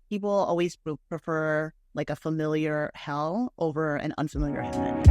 people always prefer like a familiar hell over an unfamiliar heaven.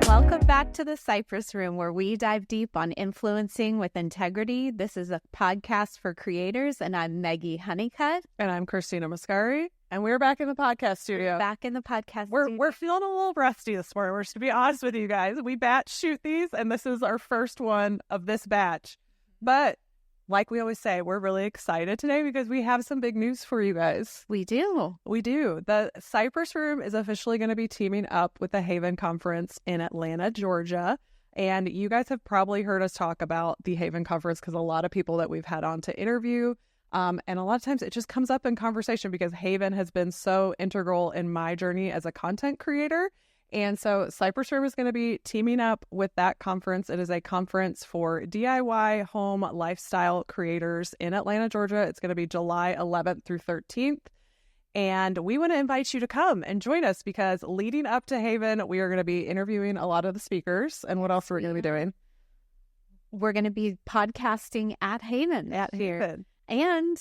Welcome back to the Cypress Room, where we dive deep on influencing with integrity. This is a podcast for creators, and I'm Meggie Honeycutt. And I'm Christina Mascari, and we're back in the podcast studio. Back in the podcast studio. We're feeling a little rusty this morning. We're to be honest with you guys. We batch shoot these, and this is our first one of this batch. But like we always say, we're really excited today because we have some big news for you guys. We do. The Cypress Room is officially going to be teaming up with the Haven Conference in Atlanta, Georgia. And you guys have probably heard us talk about the Haven Conference because a lot of people that we've had on to interview, and a lot of times it just comes up in conversation because Haven has been so integral in my journey as a content creator. And so Cypress Room is going to be teaming up with that conference. It is a conference for DIY home lifestyle creators in Atlanta, Georgia. It's going to be July 11th through 13th. And we want to invite you to come and join us because leading up to Haven, we are going to be interviewing a lot of the speakers. And what else are we going to be doing? We're going to be podcasting at Haven. And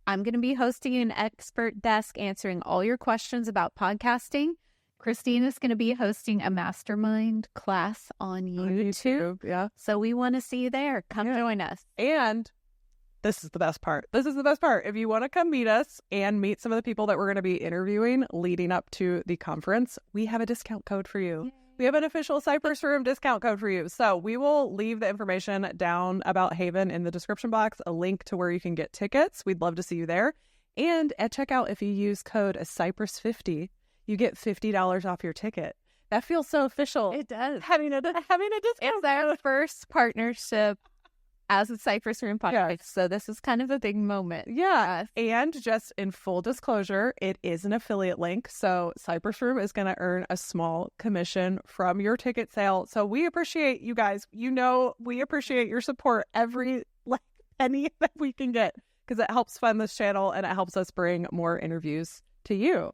I'm going to be hosting an expert desk answering all your questions about podcasting. Christina's going to be hosting a mastermind class on YouTube. Yeah. So we want to see you there. Come join us. And this is the best part. If you want to come meet us and meet some of the people that we're going to be interviewing leading up to the conference, we have a discount code for you. Yay. We have an official Cypress Room discount code for you. So we will leave the information down about Haven in the description box, a link to where you can get tickets. We'd love to see you there. And at checkout, if you use code Cypress50, you get $50 off your ticket. That feels so official. It does. Having a discount. It's our first partnership as a Cypress Room podcast. Yeah. So this is kind of a big moment. Yeah. And just in full disclosure, it is an affiliate link. So Cypress Room is going to earn a small commission from your ticket sale. So we appreciate you guys. We appreciate your support every penny that we can get because it helps fund this channel and it helps us bring more interviews to you.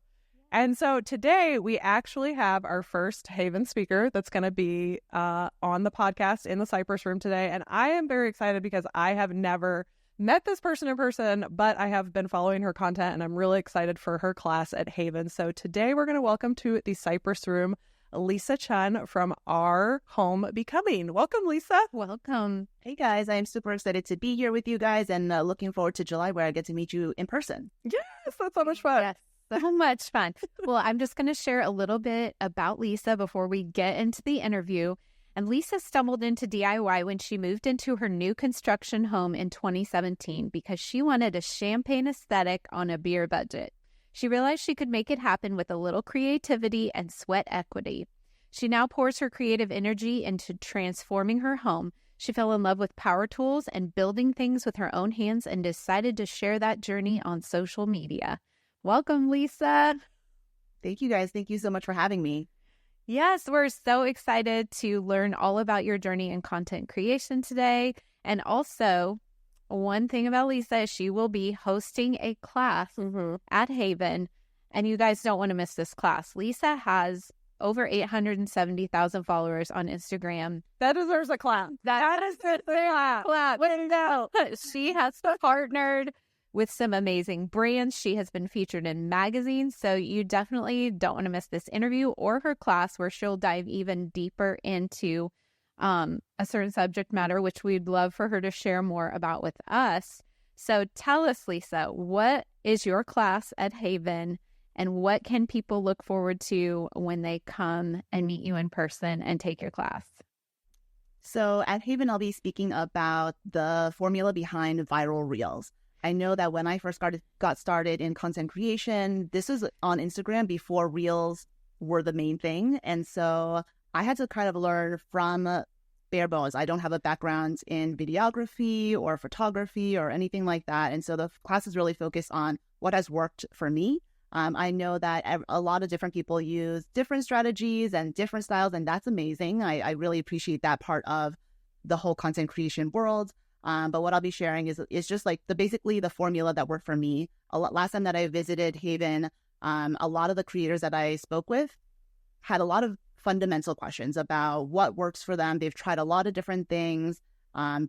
And so today we actually have our first Haven speaker that's going to be on the podcast in the Cypress Room today. And I am very excited because I have never met this person in person, but I have been following her content and I'm really excited for her class at Haven. So today we're going to welcome to the Cypress Room Lisa Chun from Our Home Becoming. Welcome, Lisa. Welcome. Hey guys, I am super excited to be here with you guys and looking forward to July where I get to meet you in person. Yes, that's so much fun. Yes. So much fun. Well, I'm just going to share a little bit about Lisa before we get into the interview. And Lisa stumbled into DIY when she moved into her new construction home in 2017 because she wanted a champagne aesthetic on a beer budget. She realized she could make it happen with a little creativity and sweat equity. She now pours her creative energy into transforming her home. She fell in love with power tools and building things with her own hands and decided to share that journey on social media. Welcome, Lisa. Thank you, guys. Thank you so much for having me. Yes, we're so excited to learn all about your journey in content creation today. And also, one thing about Lisa is she will be hosting a class at Haven. And you guys don't want to miss this class. Lisa has over 870,000 followers on Instagram. That deserves a clap. That is a clap. Way to go. She has partnered with some amazing brands. She has been featured in magazines, so you definitely don't want to miss this interview or her class where she'll dive even deeper into a certain subject matter, which we'd love for her to share more about with us. So tell us, Lisa, what is your class at Haven and what can people look forward to when they come and meet you in person and take your class? So at Haven, I'll be speaking about the formula behind viral reels. I know that when I first got started in content creation, this was on Instagram before reels were the main thing. And so I had to kind of learn from bare bones. I don't have a background in videography or photography or anything like that. And so the class is really focused on what has worked for me. I know that a lot of different people use different strategies and different styles, and that's amazing. I really appreciate that part of the whole content creation world. But what I'll be sharing is just like basically the formula that worked for me. Last time that I visited Haven, a lot of the creators that I spoke with had a lot of fundamental questions about what works for them. They've tried a lot of different things.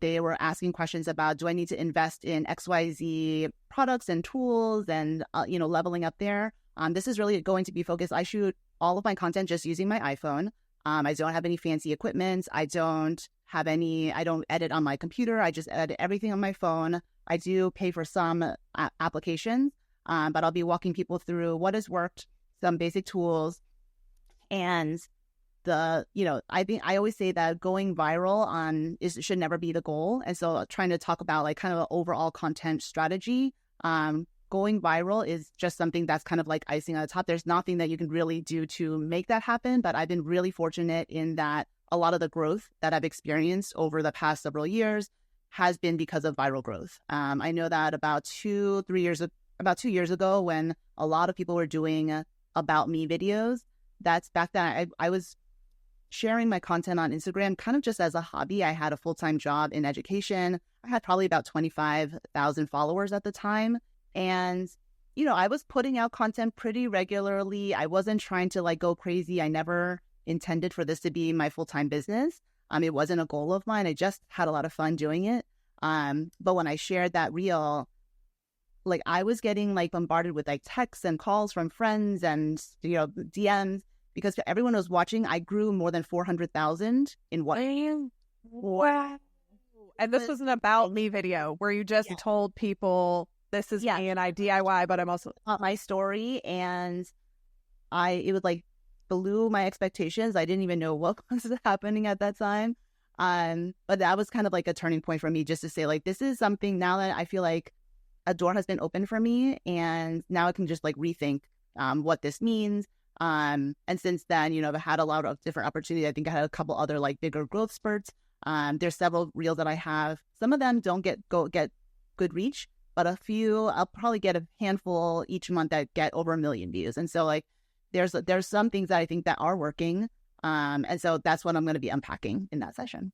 They were asking questions about, do I need to invest in XYZ products and tools and, leveling up there. This is really going to be focused. I shoot all of my content just using my iPhone. I don't have any fancy equipment. I don't edit on my computer. I just edit everything on my phone. I do pay for some applications, but I'll be walking people through what has worked, some basic tools. And I think I always say that going viral should never be the goal. And so trying to talk about like kind of an overall content strategy, going viral is just something that's kind of like icing on the top. There's nothing that you can really do to make that happen. But I've been really fortunate in that a lot of the growth that I've experienced over the past several years has been because of viral growth. I know that about 2 years ago, when a lot of people were doing about me videos, that's back then I was sharing my content on Instagram kind of just as a hobby. I had a full-time job in education. I had probably about 25,000 followers at the time. And, I was putting out content pretty regularly. I wasn't trying to like go crazy. I never intended for this to be my full-time business. It wasn't a goal of mine. I just had a lot of fun doing it. But when I shared that reel, like I was getting like bombarded with like texts and calls from friends and, DMs, because everyone was watching. I grew more than 400,000 in one. Wow. And this was an about me video where you just told people, this is me and I DIY, but I'm also my story. And it was like blew my expectations. I didn't even know what was happening at that time. But that was kind of like a turning point for me, just to say like, this is something now that I feel like a door has been open for me. And now I can just like rethink what this means. And since then, I've had a lot of different opportunities. I think I had a couple other like bigger growth spurts. There's several reels that I have. Some of them don't get good reach, but a few, I'll probably get a handful each month that get over 1 million views. And so like, there's some things that I think that are working. And so that's what I'm going to be unpacking in that session.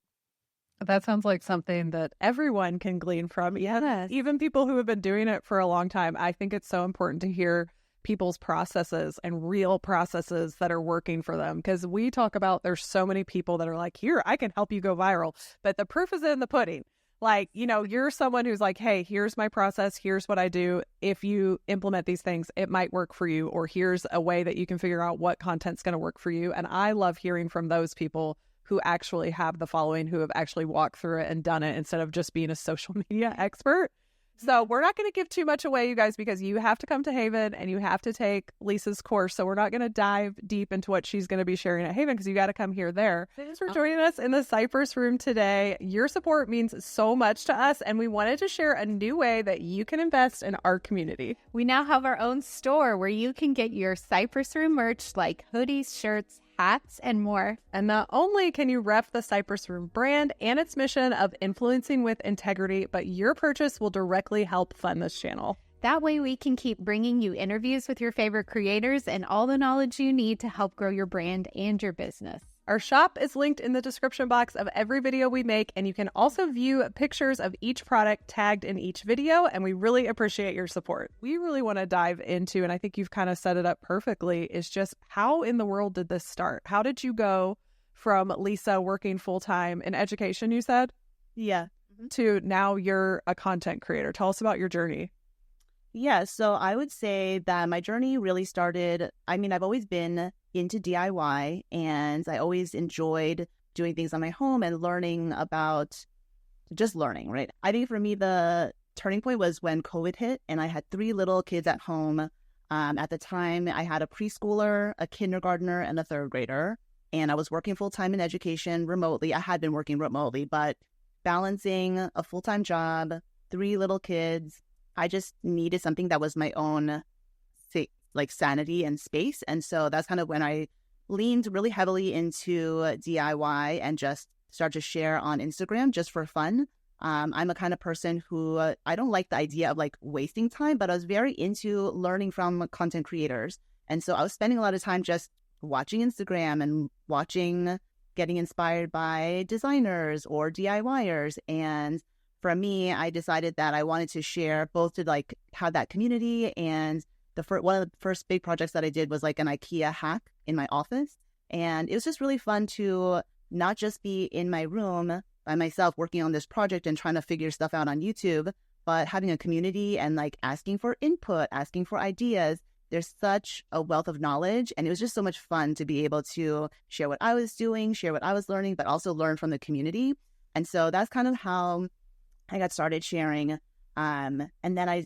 That sounds like something that everyone can glean from. Yes. Even people who have been doing it for a long time. I think it's so important to hear people's processes and real processes that are working for them. Because we talk about there's so many people that are like, here, I can help you go viral. But the proof is in the pudding. Like, you're someone who's like, hey, here's my process. Here's what I do. If you implement these things, it might work for you. Or here's a way that you can figure out what content's going to work for you. And I love hearing from those people who actually have the following, who have actually walked through it and done it instead of just being a social media expert. So we're not going to give too much away, you guys, because you have to come to Haven and you have to take Lisa's course. So we're not going to dive deep into what she's going to be sharing at Haven because you got to come here there. Thanks for joining us in the Cypress Room today. Your support means so much to us, and we wanted to share a new way that you can invest in our community. We now have our own store where you can get your Cypress Room merch like hoodies, shirts, hats, and more. And not only can you rep the Cypress Room brand and its mission of influencing with integrity, but your purchase will directly help fund this channel. That way we can keep bringing you interviews with your favorite creators and all the knowledge you need to help grow your brand and your business. Our shop is linked in the description box of every video we make, and you can also view pictures of each product tagged in each video, and we really appreciate your support. We really want to dive into, and I think you've kind of set it up perfectly, is just how in the world did this start? How did you go from Lisa working full-time in education, you said? Yeah. To now you're a content creator. Tell us about your journey. Yeah, so I would say that my journey really started, I've always been into DIY, and I always enjoyed doing things on my home and learning, right? I think for me, the turning point was when COVID hit and I had 3 little kids at home. At the time, I had a preschooler, a kindergartner, and a 3rd grader, and I was working full-time in education remotely. I had been working remotely, but balancing a full-time job, 3 little kids, I just needed something that was my own sanity and space. And so that's kind of when I leaned really heavily into DIY and just started to share on Instagram just for fun. I'm a kind of person who I don't like the idea of like wasting time, but I was very into learning from content creators. And so I was spending a lot of time just watching Instagram and getting inspired by designers or DIYers. And for me, I decided that I wanted to share both to like have that community, and one of the first big projects that I did was like an IKEA hack in my office. And it was just really fun to not just be in my room by myself working on this project and trying to figure stuff out on YouTube, but having a community and like asking for input, asking for ideas. There's such a wealth of knowledge, and it was just so much fun to be able to share what I was doing, share what I was learning, but also learn from the community. And so that's kind of how I got started sharing. And then I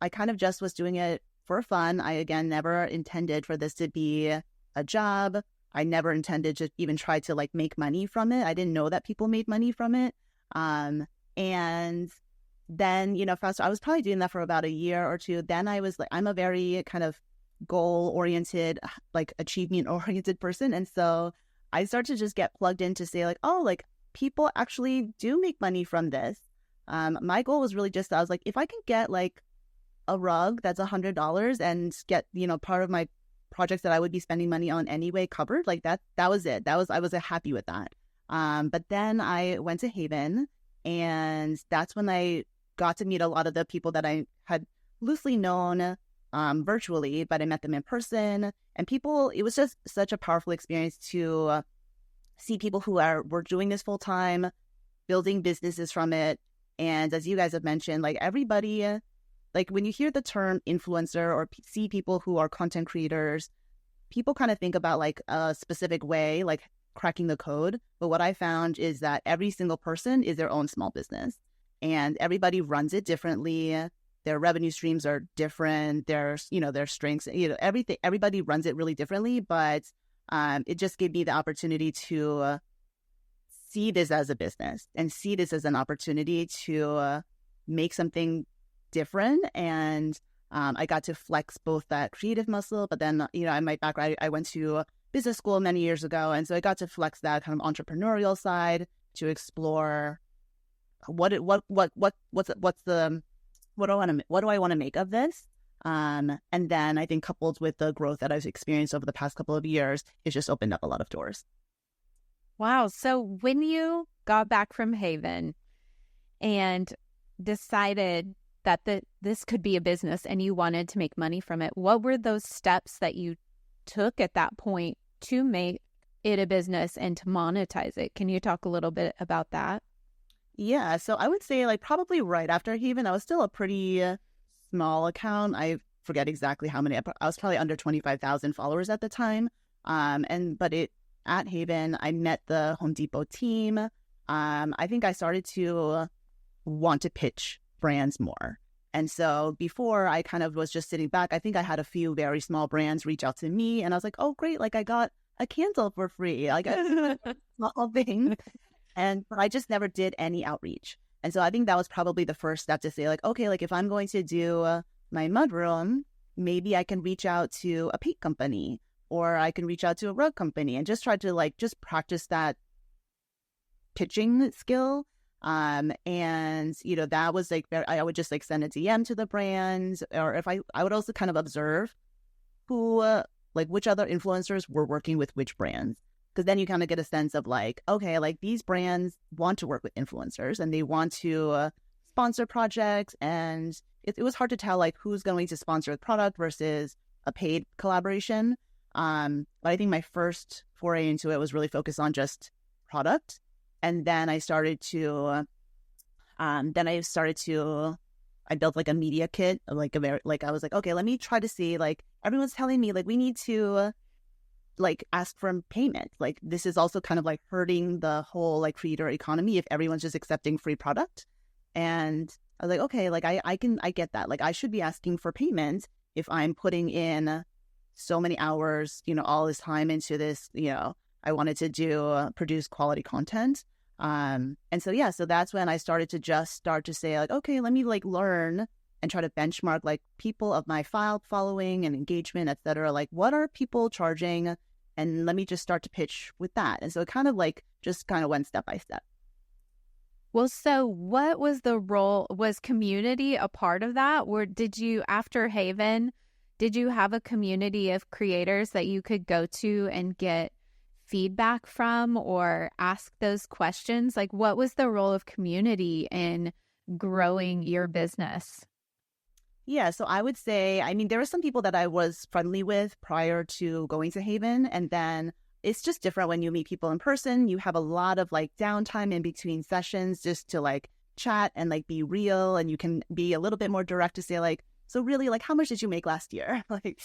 kind of just was doing it for fun. I, again, never intended for this to be a job. I never intended to even try to like make money from it. I didn't know that people made money from it. And then, I was probably doing that for about a year or two. Then I was like, I'm a very kind of goal-oriented, like achievement-oriented person. And so I started to just get plugged in to say like, oh, like people actually do make money from this. My goal was really just, I was like, if I can get like a rug that's $100 and get, part of my projects that I would be spending money on anyway covered, like that was it. I was happy with that. But then I went to Haven, and that's when I got to meet a lot of the people that I had loosely known virtually, but I met them in person. And it was just such a powerful experience to see people who were doing this full time, building businesses from it. And as you guys have mentioned, like everybody, like when you hear the term influencer or see people who are content creators, people kind of think about like a specific way, like cracking the code. But what I found is that every single person is their own small business, and everybody runs it differently. Their revenue streams are different. Their strengths, everything, everybody runs it really differently. But it just gave me the opportunity to see this as a business and see this as an opportunity to make something different. And I got to flex both that creative muscle, but then, in my background, I went to business school many years ago. And so I got to flex that kind of entrepreneurial side to explore what do I want to make of this? And then I think coupled with the growth that I've experienced over the past couple of years, it's just opened up a lot of doors. Wow. So when you got back from Haven and decided that this could be a business and you wanted to make money from it, what were those steps that you took at that point to make it a business and to monetize it? Can you talk a little bit about that? Yeah, so I would say like probably right after Haven, I was still a pretty small account. I forget exactly how many. I was probably under 25,000 followers at the time. At Haven, I met the Home Depot team. I think I started to want to pitch brands more. And so before, I kind of was just sitting back. I think I had a few very small brands reach out to me, and I was like, oh, great. Like I got a candle for free. Like a small thing. But I just never did any outreach. And so I think that was probably the first step to say like, okay, like if I'm going to do my mudroom, maybe I can reach out to a paint company, or I can reach out to a rug company and just try to like just practice that pitching skill. That was like, I would just like send a DM to the brands, or if I would also kind of observe who, which other influencers were working with which brands. Because then you kind of get a sense of like, okay, like these brands want to work with influencers and they want to sponsor projects. And it was hard to tell like who's going to sponsor a product versus a paid collaboration. But I think my first foray into it was really focused on just product. And then I built like a media kit, I was like, okay, let me try to see, like everyone's telling me like we need to like ask for payment. Like this is also kind of like hurting the whole like creator economy if everyone's just accepting free product. And I was like, okay, like I get that. Like I should be asking for payment if I'm putting in so many hours, all this time into this, I wanted to produce quality content. So that's when I started to say like, okay, let me like learn and try to benchmark like people of my following and engagement, et cetera. Like what are people charging? And let me just start to pitch with that. And so it kind of like just kind of went step by step. Well, so what was the role? Was community a part of that? Or did you, after Haven, did you have a community of creators that you could go to and get feedback from or ask those questions? Like what was the role of community in growing your business? Yeah, so I would say, there were some people that I was friendly with prior to going to Haven. And then it's just different when you meet people in person. You have a lot of like downtime in between sessions just to like chat and like be real, and you can be a little bit more direct to say like, so really, like, how much did you make last year? Like,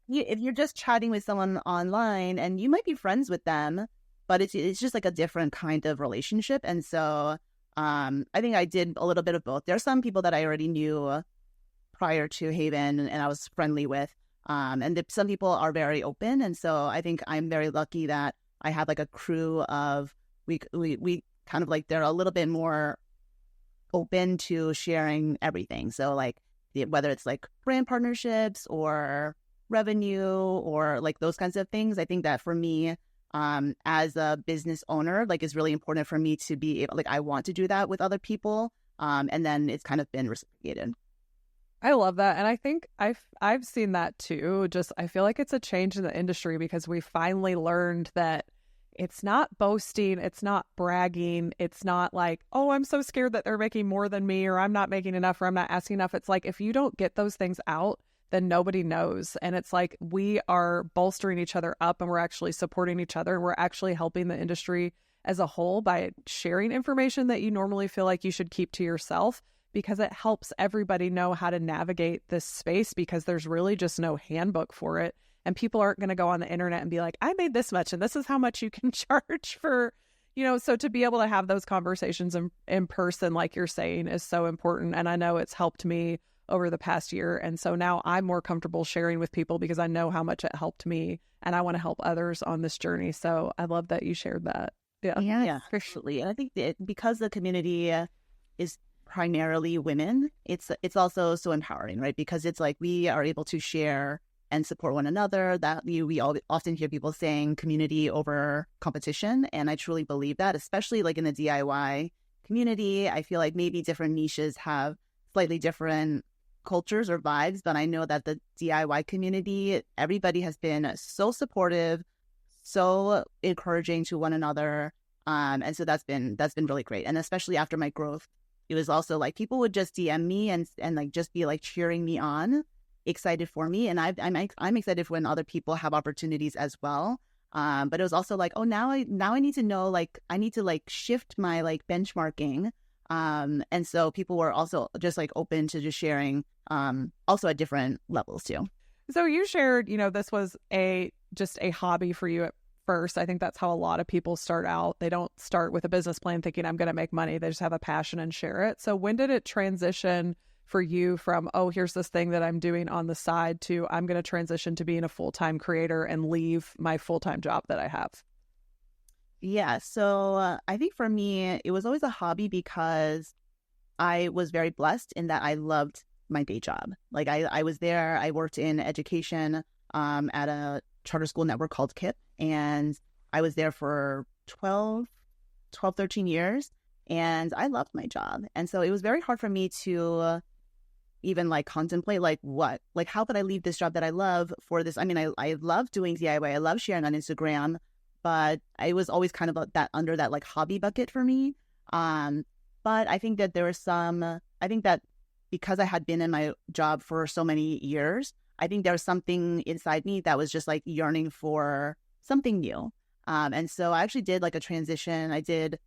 if you're just chatting with someone online, and you might be friends with them, but it's just like a different kind of relationship. And so I think I did a little bit of both. There are some people that I already knew prior to Haven and I was friendly with. And some people are very open. And so I think I'm very lucky that I have like a crew of, we kind of like, they're a little bit more open to sharing everything. So like whether it's like brand partnerships or revenue or like those kinds of things, I think that for me, as a business owner, like it's really important for me to be able, like I want to do that with other people. And then it's kind of been reciprocated. I love that. And I think I've seen that too. Just I feel like it's a change in the industry because we finally learned that it's not boasting, it's not bragging, it's not like, oh, I'm so scared that they're making more than me, or I'm not making enough, or I'm not asking enough. It's like if you don't get those things out, then nobody knows. And it's like we are bolstering each other up, and we're actually supporting each other, and we're actually helping the industry as a whole by sharing information that you normally feel like you should keep to yourself, because it helps everybody know how to navigate this space, because there's really just no handbook for it. And people aren't going to go on the internet and be like, I made this much and this is how much you can charge for, so to be able to have those conversations in person, like you're saying, is so important. And I know it's helped me over the past year. And so now I'm more comfortable sharing with people because I know how much it helped me, and I want to help others on this journey. So I love that you shared that. Yeah, absolutely. And I think that because the community is primarily women, it's also so empowering, right? Because it's like we are able to share and support one another. That we all often hear people saying community over competition, and I truly believe that, especially like in the DIY community. I feel like maybe different niches have slightly different cultures or vibes, but I know that the DIY community, everybody has been so supportive, so encouraging to one another, and so that's been really great. And especially after my growth, it was also like people would just DM me and like just be like cheering me on, excited for me, and I'm excited for when other people have opportunities as well. But it was also like, oh, now I need to know, like I need to like shift my like benchmarking, and so people were also just like open to just sharing, also at different levels too. So you shared, this was just a hobby for you at first. I think that's how a lot of people start out. They don't start with a business plan thinking I'm going to make money. They just have a passion and share it. So when did it transition for you from, oh, here's this thing that I'm doing on the side, to I'm going to transition to being a full-time creator and leave my full-time job that I have? Yeah. So I think for me, it was always a hobby because I was very blessed in that I loved my day job. Like I was there, I worked in education at a charter school network called KIPP, and I was there for 13 years, and I loved my job. And so it was very hard for me to even like contemplate like how could I leave this job that I love for this. I mean, I love doing DIY, I love sharing on Instagram, but I was always kind of that under that like hobby bucket for me. But I think that that because I had been in my job for so many years, I think there was something inside me that was just like yearning for something new. And so I actually did like a transition. I did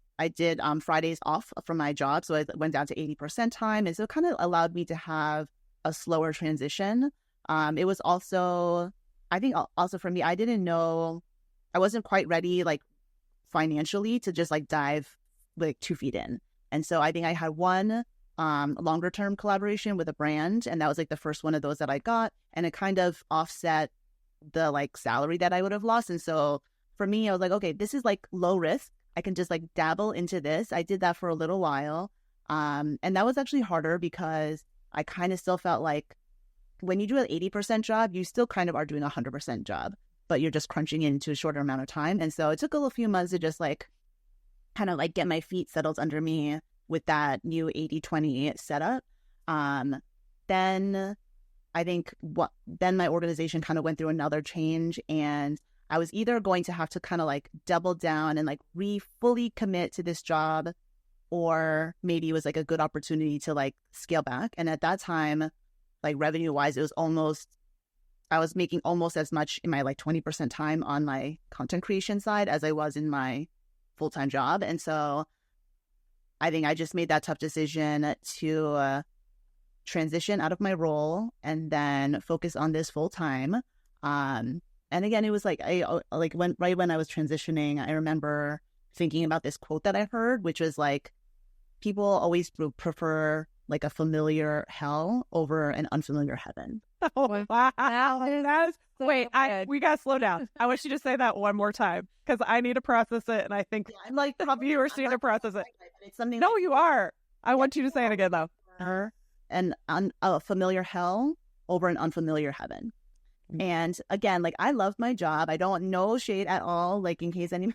Fridays off from my job. So I went down to 80% time. And so it kind of allowed me to have a slower transition. It was also, I think also for me, I wasn't quite ready like financially to just like dive like 2 feet in. And so I think I had one longer term collaboration with a brand, and that was like the first one of those that I got, and it kind of offset the like salary that I would have lost. And so for me, I was like, okay, this is like low risk. I can just like dabble into this. I did that for a little while. And that was actually harder because I kind of still felt like when you do an 80% job, you still kind of are doing a 100% job, but you're just crunching into a shorter amount of time. And so it took a few months to just like kind of like get my feet settled under me with that new 80-20 setup. Then I think then my organization kind of went through another change, and I was either going to have to kind of like double down and like fully commit to this job, or maybe it was like a good opportunity to like scale back. And at that time, like revenue wise, it was almost I was making almost as much in my like 20% time on my content creation side as I was in my full-time job. And so I think I just made that tough decision to transition out of my role and then focus on this full-time. And again, it was like when I was transitioning, I remember thinking about this quote that I heard, which was like, people always prefer like a familiar hell over an unfamiliar heaven. Oh, wow. Wait, we got to slow down. I want you to say that one more time because I need to process it. And I think I'm like, you are seeing to process it. It's something. No, you are. I want you to say it again, though. A familiar hell over an unfamiliar heaven. And again, like I love my job. I don't know shade at all. Like in case anyone,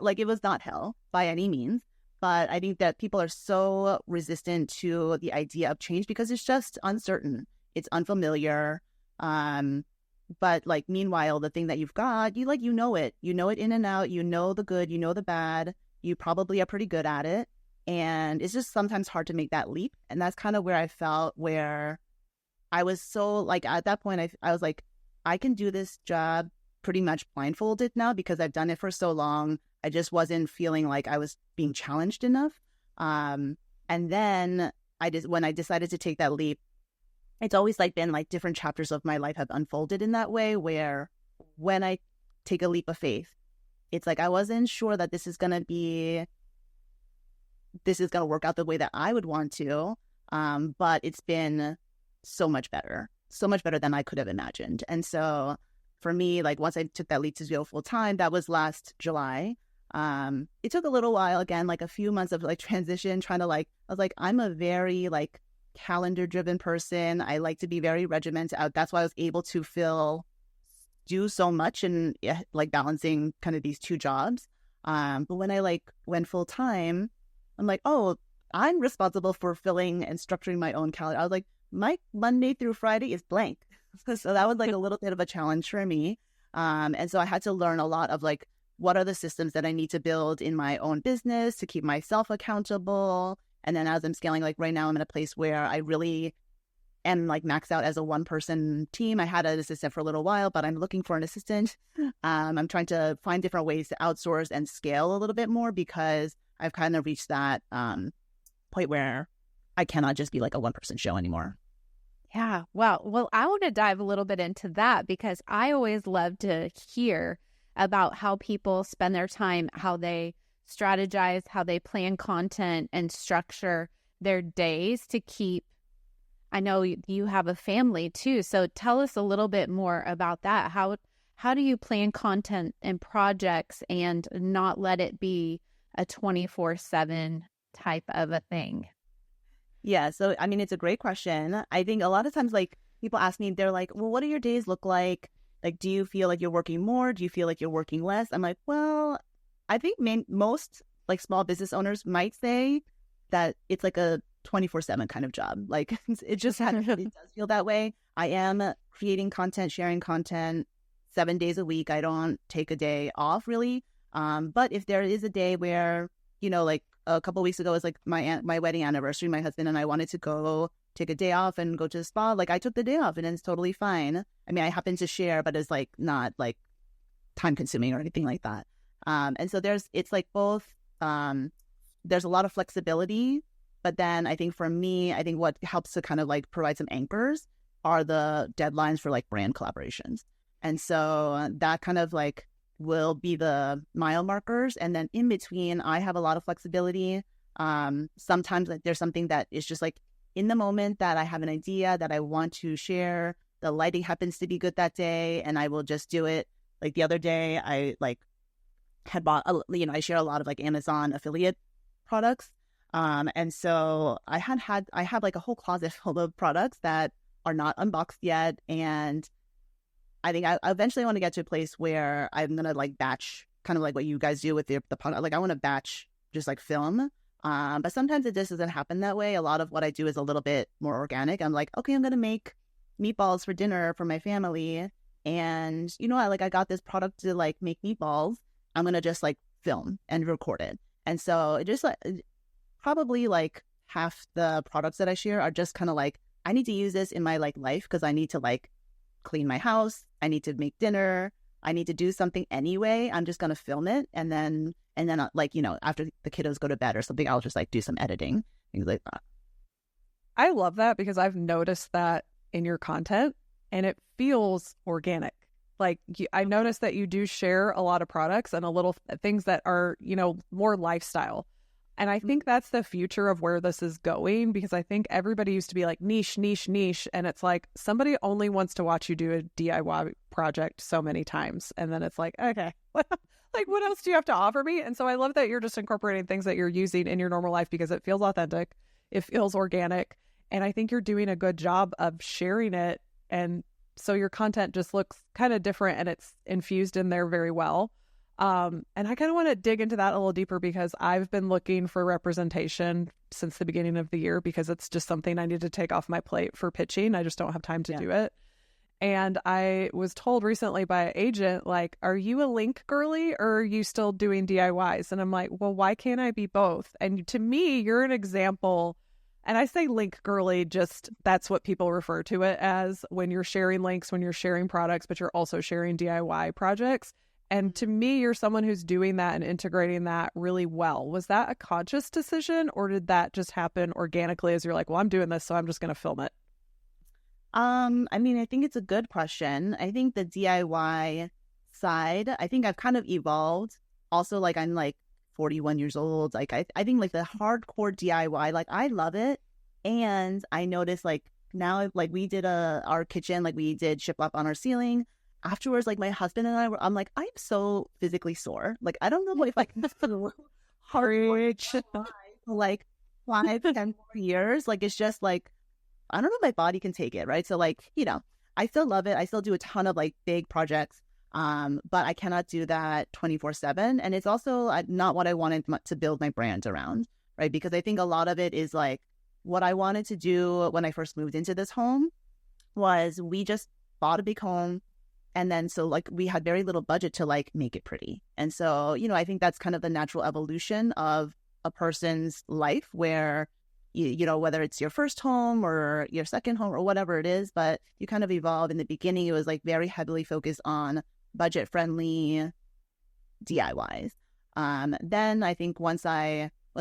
like it was not hell by any means. But I think that people are so resistant to the idea of change because it's just uncertain. It's unfamiliar. But like meanwhile, the thing that you've got, you know it in and out. You know the good, you know the bad. You probably are pretty good at it. And it's just sometimes hard to make that leap. And that's kind of where I felt where I was so like at that point, I was like, I can do this job pretty much blindfolded now because I've done it for so long. I just wasn't feeling like I was being challenged enough. And then when I decided to take that leap, it's always like been like different chapters of my life have unfolded in that way where when I take a leap of faith, it's like I wasn't sure that this is going to work out the way that I would want to. But it's been so much better than I could have imagined. And so for me, like once I took that leap to go full time, that was last July. It took a little while, again, like a few months of like transition, trying to like, I was like, I'm a very like calendar driven person. I like to be very regimented out. That's why I was able to do so much and like balancing kind of these two jobs. But when I like went full time, I'm like, oh, I'm responsible for filling and structuring my own calendar. I was like, my Monday through Friday is blank. So that was like a little bit of a challenge for me. And so I had to learn a lot of like, what are the systems that I need to build in my own business to keep myself accountable? And then as I'm scaling, like right now, I'm in a place where I really am like maxed out as a one-person team. I had an assistant for a little while, but I'm looking for an assistant. I'm trying to find different ways to outsource and scale a little bit more because I've kind of reached that point where I cannot just be like a one-person show anymore. Yeah. Well, I want to dive a little bit into that because I always love to hear about how people spend their time, how they strategize, how they plan content and structure their days to keep. I know you have a family too, so tell us a little bit more about that. How do you plan content and projects and not let it be a 24/7 type of a thing? Yeah, so I mean, it's a great question. I think a lot of times, like people ask me, they're like, "Well, what do your days look like? Like, do you feel like you're working more? Do you feel like you're working less?" I'm like, well, I think most like small business owners might say that it's like a 24/7 kind of job. Like it just it does feel that way. I am creating content, sharing content 7 days a week. I don't take a day off really. But if there is a day where, like a couple of weeks ago was like my wedding anniversary, my husband and I wanted to go take a day off and go to the spa. Like I took the day off and it's totally fine. I mean, I happen to share, but it's like not like time consuming or anything like that. And so it's like both, there's a lot of flexibility, but then I think for me, I think what helps to kind of like provide some anchors are the deadlines for like brand collaborations. And so that kind of like will be the mile markers. And then in between, I have a lot of flexibility. Sometimes like there's something that is just like in the moment that I have an idea that I want to share. The lighting happens to be good that day, and I will just do it. Like the other day, I like had bought, I share a lot of like Amazon affiliate products. And so I have like a whole closet full of products that are not unboxed yet. And I think I eventually want to get to a place where I'm going to like batch, kind of like what you guys do with the product. Like I want to batch just like film. But sometimes it just doesn't happen that way. A lot of what I do is a little bit more organic. I'm like, okay, I'm going to make meatballs for dinner for my family. And I got this product to like make meatballs. I'm going to just like film and record it. And so it just like probably like half the products that I share are just kind of like, I need to use this in my like life because I need to like clean my house. I need to make dinner. I need to do something anyway. I'm just going to film it. And then like, you know, after the kiddos go to bed or something, I'll just like do some editing, things like that. I love that because I've noticed that in your content and it feels organic. Like I noticed that you do share a lot of products and a little things that are, you know, more lifestyle. And I think that's the future of where this is going, because I think everybody used to be like niche. And it's like somebody only wants to watch you do a DIY project so many times. And then it's like, okay, like what else do you have to offer me? And so I love that you're just incorporating things that you're using in your normal life because it feels authentic. It feels organic. And I think you're doing a good job of sharing it. And so your content just looks kind of different and it's infused in there very well. And I kind of want to dig into that a little deeper because I've been looking for representation since the beginning of the year because it's just something I need to take off my plate for pitching. I just don't have time to do it. And I was told recently by an agent, like, are you a link girly or are you still doing DIYs? And I'm like, well, why can't I be both? And to me, you're an example. And I say link girly, just that's what people refer to it as when you're sharing links, when you're sharing products, but you're also sharing DIY projects. And to me, you're someone who's doing that and integrating that really well. Was that a conscious decision or did that just happen organically as you're like, well, I'm doing this, so I'm just going to film it? I mean, I think it's a good question. I think the DIY side, I think I've kind of evolved. Also, like I'm like 41 years old. Like I think like the hardcore DIY, like I love it. And I noticed like now, like we did our kitchen, like we did shiplap on our ceiling. Afterwards, like my husband and I'm like, I'm so physically sore. Like, I don't know if I can hardcore for like 5-10 more years. Like, it's just like, I don't know if my body can take it, right? So like, you know, I still love it. I still do a ton of like big projects, but I cannot do that 24/7. And it's also not what I wanted to build my brand around, right? Because I think a lot of it is like what I wanted to do when I first moved into this home was we just bought a big home. And then so like we had very little budget to like make it pretty. And so, you know, I think that's kind of the natural evolution of a person's life where, you know, whether it's your first home or your second home or whatever it is, but you kind of evolve. In the beginning, it was like very heavily focused on budget friendly DIYs. Then I think once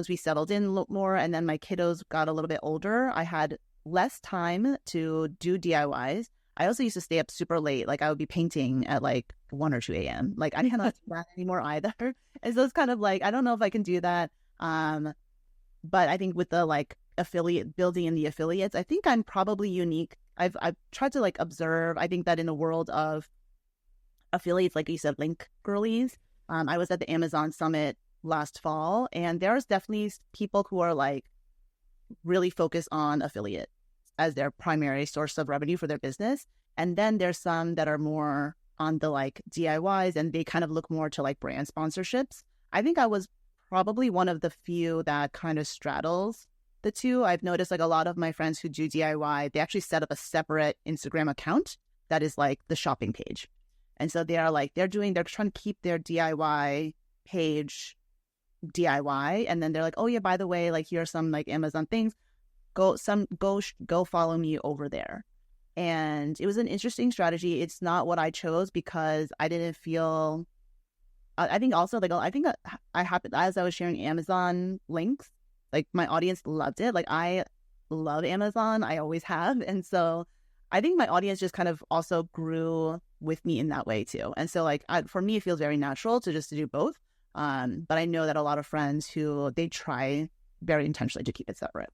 we settled in a little more and then my kiddos got a little bit older, I had less time to do DIYs. I also used to stay up super late. Like I would be painting at like 1 or 2 a.m. Like I cannot do that anymore either. And so it's kind of like, I don't know if I can do that. But I think with the like affiliate building and the affiliates, I think I'm probably unique. I've tried to like observe. I think that in the world of affiliates, like you said, link girlies, I was at the Amazon Summit last fall and there's definitely people who are like really focused on affiliate as their primary source of revenue for their business. And then there's some that are more on the like DIYs and they kind of look more to like brand sponsorships. I think I was probably one of the few that kind of straddles the two. I've noticed like a lot of my friends who do DIY, they actually set up a separate Instagram account that is like the shopping page. And so they're trying to keep their DIY page DIY. And then they're like, oh yeah, by the way, like here are some like Amazon things. Go follow me over there. And it was an interesting strategy. It's not what I chose because I didn't feel, I think also like, I think that I happened as I was sharing Amazon links, like my audience loved it. Like I love Amazon. I always have. And so I think my audience just kind of also grew with me in that way too. And so like for me, it feels very natural to do both. But I know that a lot of friends who they try very intentionally to keep it separate.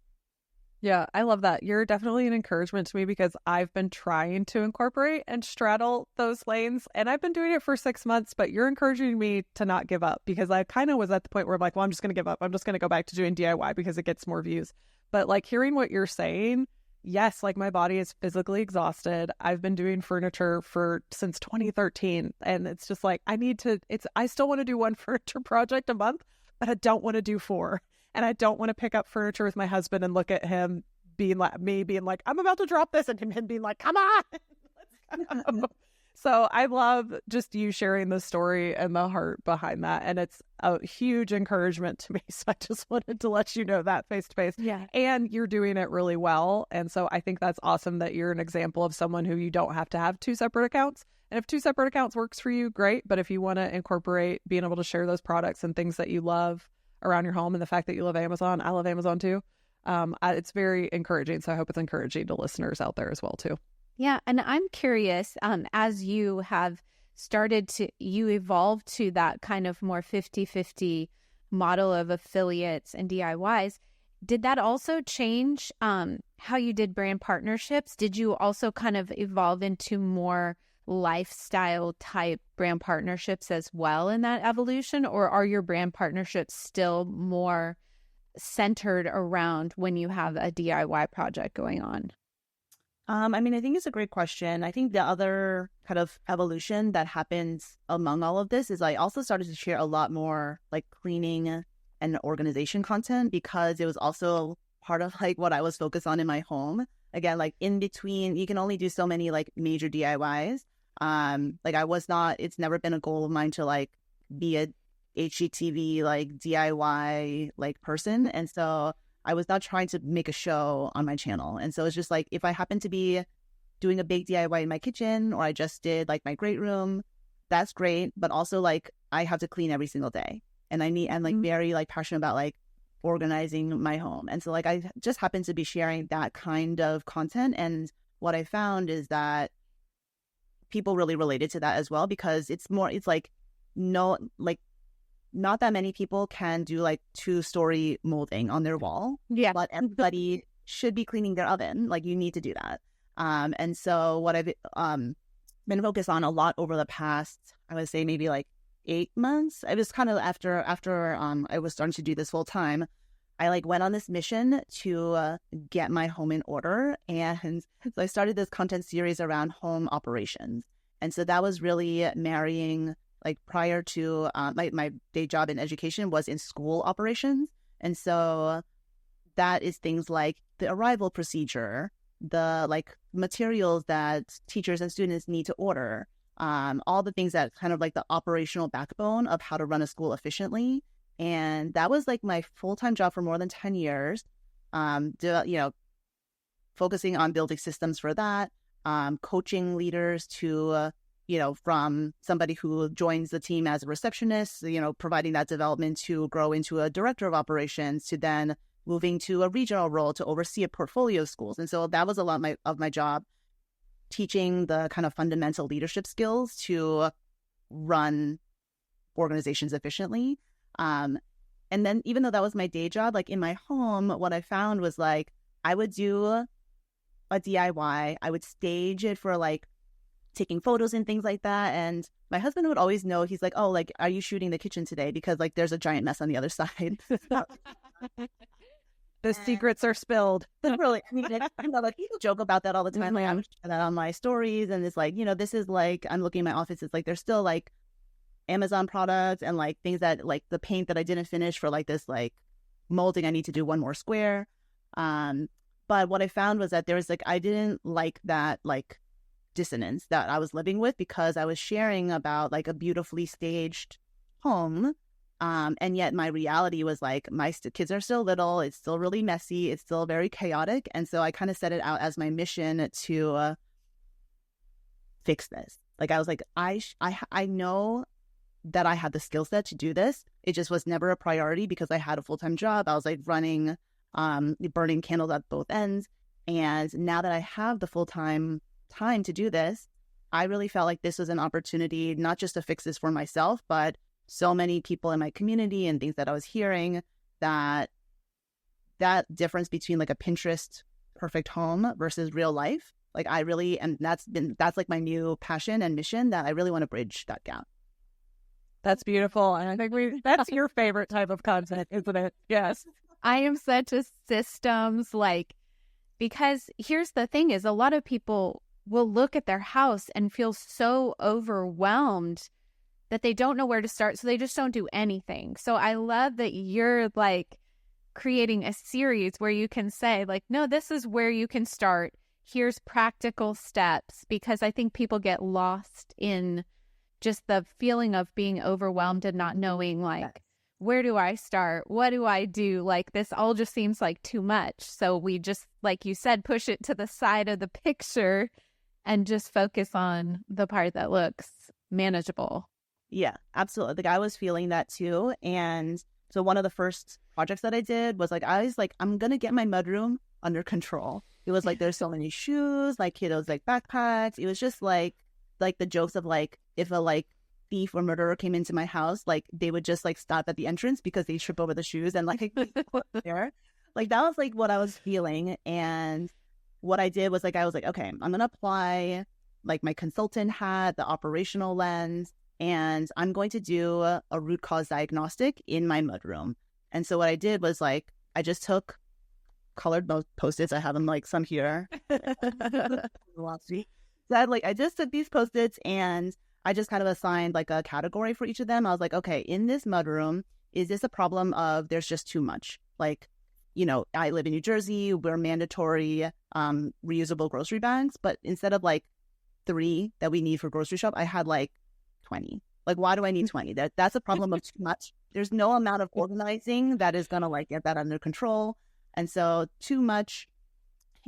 Yeah, I love that. You're definitely an encouragement to me because I've been trying to incorporate and straddle those lanes and I've been doing it for 6 months, but you're encouraging me to not give up because I kind of was at the point where I'm like, well, I'm just going to give up. I'm just going to go back to doing DIY because it gets more views. But like hearing what you're saying, yes, like my body is physically exhausted. I've been doing furniture since 2013 and it's just like, I still want to do one furniture project a month, but I don't want to do 4. And I don't want to pick up furniture with my husband and look at him being like, I'm about to drop this and him being like, come on, let's go. So I love just you sharing the story and the heart behind that. And it's a huge encouragement to me. So I just wanted to let you know that face to face. Yeah. And you're doing it really well. And so I think that's awesome that you're an example of someone who you don't have to have 2 separate accounts. And if 2 separate accounts works for you, great. But if you want to incorporate being able to share those products and things that you love around your home, and the fact that you love Amazon, I love Amazon too. It's very encouraging. So I hope it's encouraging to listeners out there as well too. Yeah. And I'm curious, as you have you evolved to that kind of more 50-50 model of affiliates and DIYs. Did that also change how you did brand partnerships? Did you also kind of evolve into more lifestyle type brand partnerships as well in that evolution? Or are your brand partnerships still more centered around when you have a DIY project going on? I mean, I think it's a great question. I think the other kind of evolution that happens among all of this is I also started to share a lot more like cleaning and organization content, because it was also part of like what I was focused on in my home. Again, like in between, you can only do so many like major DIYs. It's never been a goal of mine to like be a HGTV like DIY like person. And so I was not trying to make a show on my channel. And so it's just like, if I happen to be doing a big DIY in my kitchen, or I just did like my great room, that's great. But also like I have to clean every single day, and I'm like very like passionate about like organizing my home. And so like I just happen to be sharing that kind of content. And what I found is that people really related to that as well, because it's like not that many people can do like 2-story molding on their wall. Yeah. But everybody should be cleaning their oven. Like you need to do that. And so what I've been focused on a lot over the past, I would say maybe like 8 months. I was kind of after I was starting to do this full time, I like went on this mission to get my home in order. And so I started this content series around home operations. And so that was really marrying, like prior to my day job in education was in school operations. And so that is things like the arrival procedure, the like materials that teachers and students need to order, all the things that kind of like the operational backbone of how to run a school efficiently. And that was like my full-time job for more than 10 years, focusing on building systems for that, coaching leaders to from somebody who joins the team as a receptionist, providing that development to grow into a director of operations, to then moving to a regional role to oversee a portfolio of schools. And so that was a lot of my job, teaching the kind of fundamental leadership skills to run organizations efficiently. And then even though that was my day job, like in my home, what I found was like, I would do a DIY, I would stage it for like taking photos and things like that. And my husband would always know, he's like, oh, like, are you shooting the kitchen today? Because like there's a giant mess on the other side. The secrets are spilled. Really, I mean, like people joke about that all the time. Like I'm share that on my stories, and it's like, this is like, I'm looking at my office. It's like there's still like Amazon products and like things that like the paint that I didn't finish for like this like molding. I need to do one more square. But what I found was that there was like, I didn't like that like dissonance that I was living with, because I was sharing about like a beautifully staged home. And yet my reality was like, my kids are still little. It's still really messy. It's still very chaotic. And so I kind of set it out as my mission to fix this. Like I was like, I know that I had the skill set to do this. It just was never a priority because I had a full-time job. I was like running, burning candles at both ends. And now that I have the full-time time to do this, I really felt like this was an opportunity not just to fix this for myself, but so many people in my community and things that I was hearing, that difference between like a Pinterest perfect home versus real life. Like I really, and that's like my new passion and mission, that I really want to bridge that gap. That's beautiful. And I think that's your favorite type of content, isn't it? Yes. I am such a systems because here's the thing is, a lot of people will look at their house and feel so overwhelmed that they don't know where to start. So they just don't do anything. So I love that you're like creating a series where you can say like, no, this is where you can start. here's practical steps, because I think people get lost in just the feeling of being overwhelmed and not knowing, like, where do I start? What do I do? Like, this all just seems like too much. So we just, like you said, push it to the side of the picture and just focus on the part that looks manageable. Yeah, absolutely. Like, I was feeling that too. And so one of the first projects that I did was like, I was like, I'm going to get my mudroom under control. It was like, there's so many shoes, like kiddos, like backpacks. It was just like the jokes of like, if a like thief or murderer came into my house, like they would just like stop at the entrance because they trip over the shoes and like there. Like that was like what I was feeling. And what I did was like, I was like, okay, I'm going to apply like my consultant hat, the operational lens, and I'm going to do a root cause diagnostic in my mudroom. And so what I did was like, I just took colored Post-its. I have them like some here. Last week. So I just took these Post-its and I just kind of assigned like a category for each of them. I was like, okay, in this mudroom, is this a problem of there's just too much? Like, you know, I live in New Jersey. We're mandatory reusable grocery bags. But instead of like 3 that we need for grocery shop, I had like 20. Like, why do I need 20? That's a problem of too much. There's no amount of organizing that is going to like get that under control. And so too much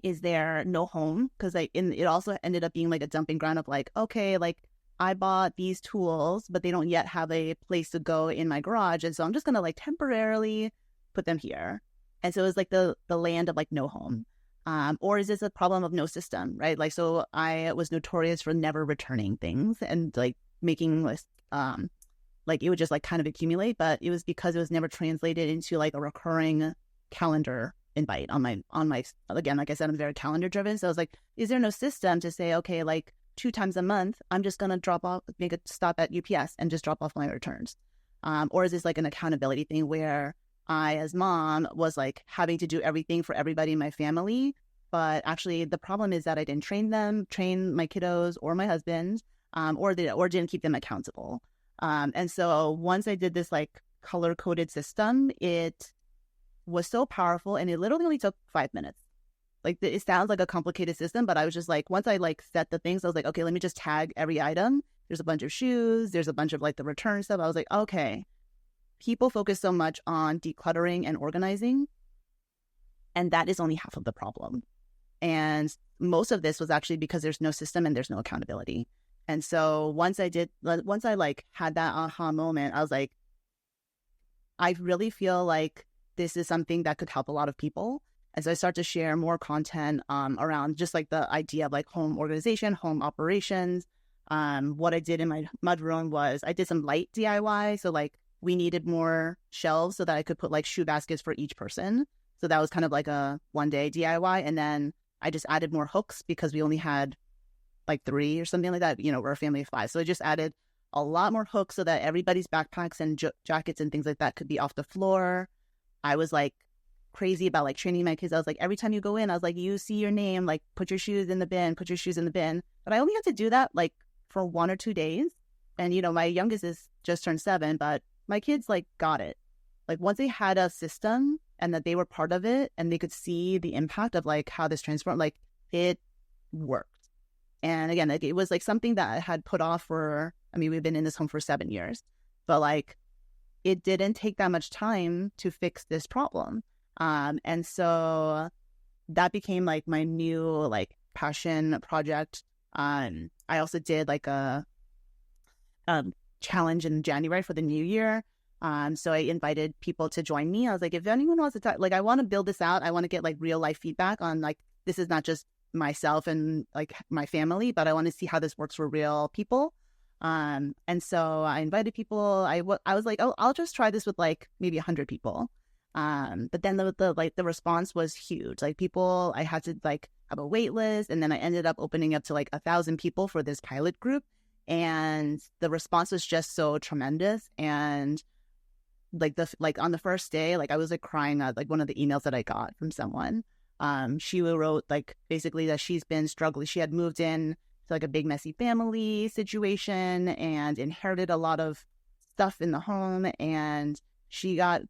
is there, no home, because it also ended up being like a dumping ground of like, okay, like I bought these tools, but they don't yet have a place to go in my garage. And so I'm just going to like temporarily put them here. And so it was like the land of like no home. Or is this a problem of no system, right? Like, so I was notorious for never returning things and like making lists, like it would just like kind of accumulate, but it was because it was never translated into like a recurring calendar invite on my, again, like I said, I'm very calendar driven. So I was like, is there no system to say, okay, like 2 times a month, I'm just going to make a stop at UPS and just drop off my returns? Or is this like an accountability thing where I, as mom, was like having to do everything for everybody in my family, but actually the problem is that I didn't train my kiddos or my husband, or didn't keep them accountable. And so once I did this like color-coded system, it was so powerful, and it literally only took 5 minutes. Like, it sounds like a complicated system, but I was just like, once I like set the things, I was like, okay, let me just tag every item. There's a bunch of shoes. There's a bunch of like the return stuff. I was like, okay, people focus so much on decluttering and organizing, and that is only half of the problem. And most of this was actually because there's no system and there's no accountability. And so once I like had that aha moment, I was like, I really feel like this is something that could help a lot of people. And so I start to share more content around just like the idea of like home organization, home operations. What I did in my mudroom was I did some light DIY. So like we needed more shelves so that I could put like shoe baskets for each person. So that was kind of like a 1-day DIY. And then I just added more hooks because we only had like 3 or something like that. You know, we're a family of 5. So I just added a lot more hooks so that everybody's backpacks and jackets and things like that could be off the floor. I was like crazy about like training my kids. I was like, every time you go in, I was like, you see your name, like put your shoes in the bin, put your shoes in the bin. But I only had to do that like for 1 or 2 days. And, you know, my youngest is just turned 7, but my kids like got it. Like once they had a system and that they were part of it and they could see the impact of like how this transformed, like it worked. And again, like, it was like something that I had put off we've been in this home for 7 years, but like it didn't take that much time to fix this problem. And so that became like my new like passion project. I also did like a challenge in January for the new year. So I invited people to join me. I was like, if anyone wants to talk, like, I want to build this out. I want to get like real life feedback on like, this is not just myself and like my family, but I want to see how this works for real people. And so I invited people. I was like, oh, I'll just try this with like maybe 100 people. But then the response was huge. Like people, I had to like have a wait list, and then I ended up opening up to like 1,000 people for this pilot group. And the response was just so tremendous. And like on the first day, like I was like crying at like one of the emails that I got from someone. She wrote like basically that she's been struggling. She had moved in to like a big messy family situation and inherited a lot of stuff in the home, and she got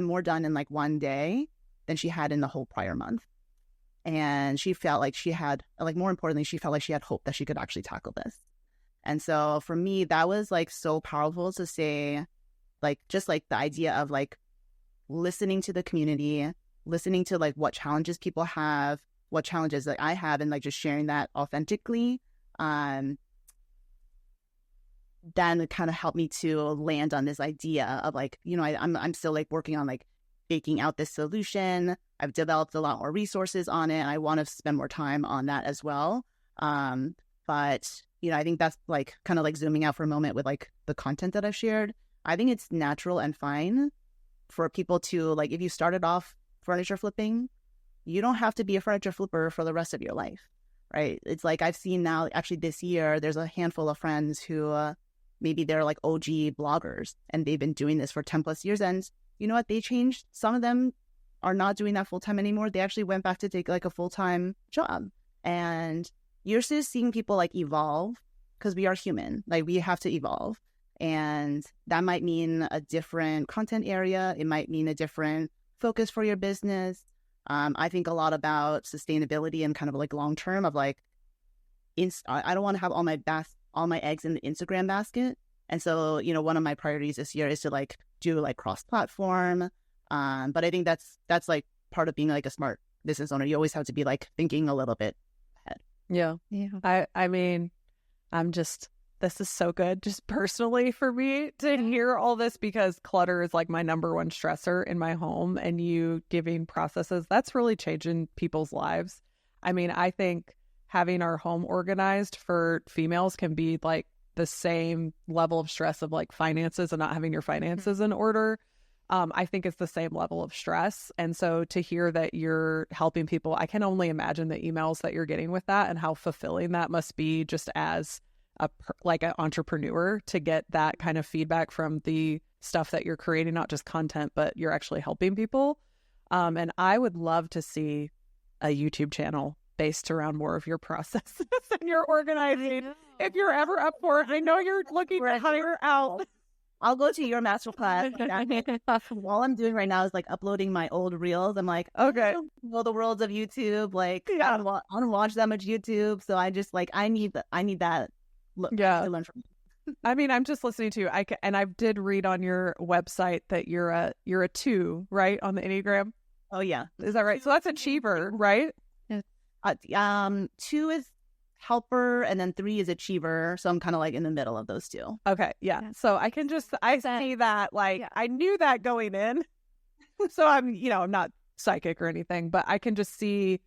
more done in like 1 day than she had in the whole prior month. And she felt like she had, like, more importantly, she felt like she had hope that she could actually tackle this. And so for me, that was like so powerful to say, like, just like the idea of like listening to the community, listening to like what challenges people have, what challenges that I have, and like just sharing that authentically. Then it kind of helped me to land on this idea of like, you know, I'm still like working on like baking out this solution. I've developed a lot more resources on it. I want to spend more time on that as well. But, you know, I think that's like kind of like zooming out for a moment with like the content that I've shared. I think it's natural and fine for people to like, if you started off furniture flipping, you don't have to be a furniture flipper for the rest of your life, right? It's like I've seen now, actually this year, there's a handful of friends who maybe they're like OG bloggers and they've been doing this for 10 plus years. And you know what? They changed. Some of them are not doing that full time anymore. They actually went back to take like a full time job. And you're still seeing people like evolve because we are human. Like we have to evolve. And that might mean a different content area. It might mean a different focus for your business. I think a lot about sustainability and kind of like long term of like, I don't want to have all my eggs in the Instagram basket. And so, you know, one of my priorities this year is to like do like cross-platform. But I think that's like part of being like a smart business owner. You always have to be like thinking a little bit ahead. Yeah. I mean, this is so good just personally for me to hear all this, because clutter is like my number one stressor in my home, and you giving processes, that's really changing people's lives. I mean, I think having our home organized for females can be like the same level of stress of like finances and not having your finances in order. I think it's the same level of stress. And so to hear that you're helping people, I can only imagine the emails that you're getting with that and how fulfilling that must be just as like an entrepreneur to get that kind of feedback from the stuff that you're creating, not just content, but you're actually helping people. And I would love to see a YouTube channel based around more of your processes and your organizing. If you're ever up for it, I know you're looking to hire out. I'll go to your masterclass. All I'm doing right now is like uploading my old reels. I'm like, okay, know the worlds of YouTube. Like, I don't watch that much YouTube, so I just like I need that. To learn from you. I mean, I'm just listening to you. I did read on your website that you're a 2, right, on the Enneagram. Oh yeah, is that right? So that's achiever, right? 2 is helper, and then 3 is achiever. So I'm kind of like in the middle of those two. Okay, yeah. So I see that, like, I knew that going in. So I'm not psychic or anything, but I can just see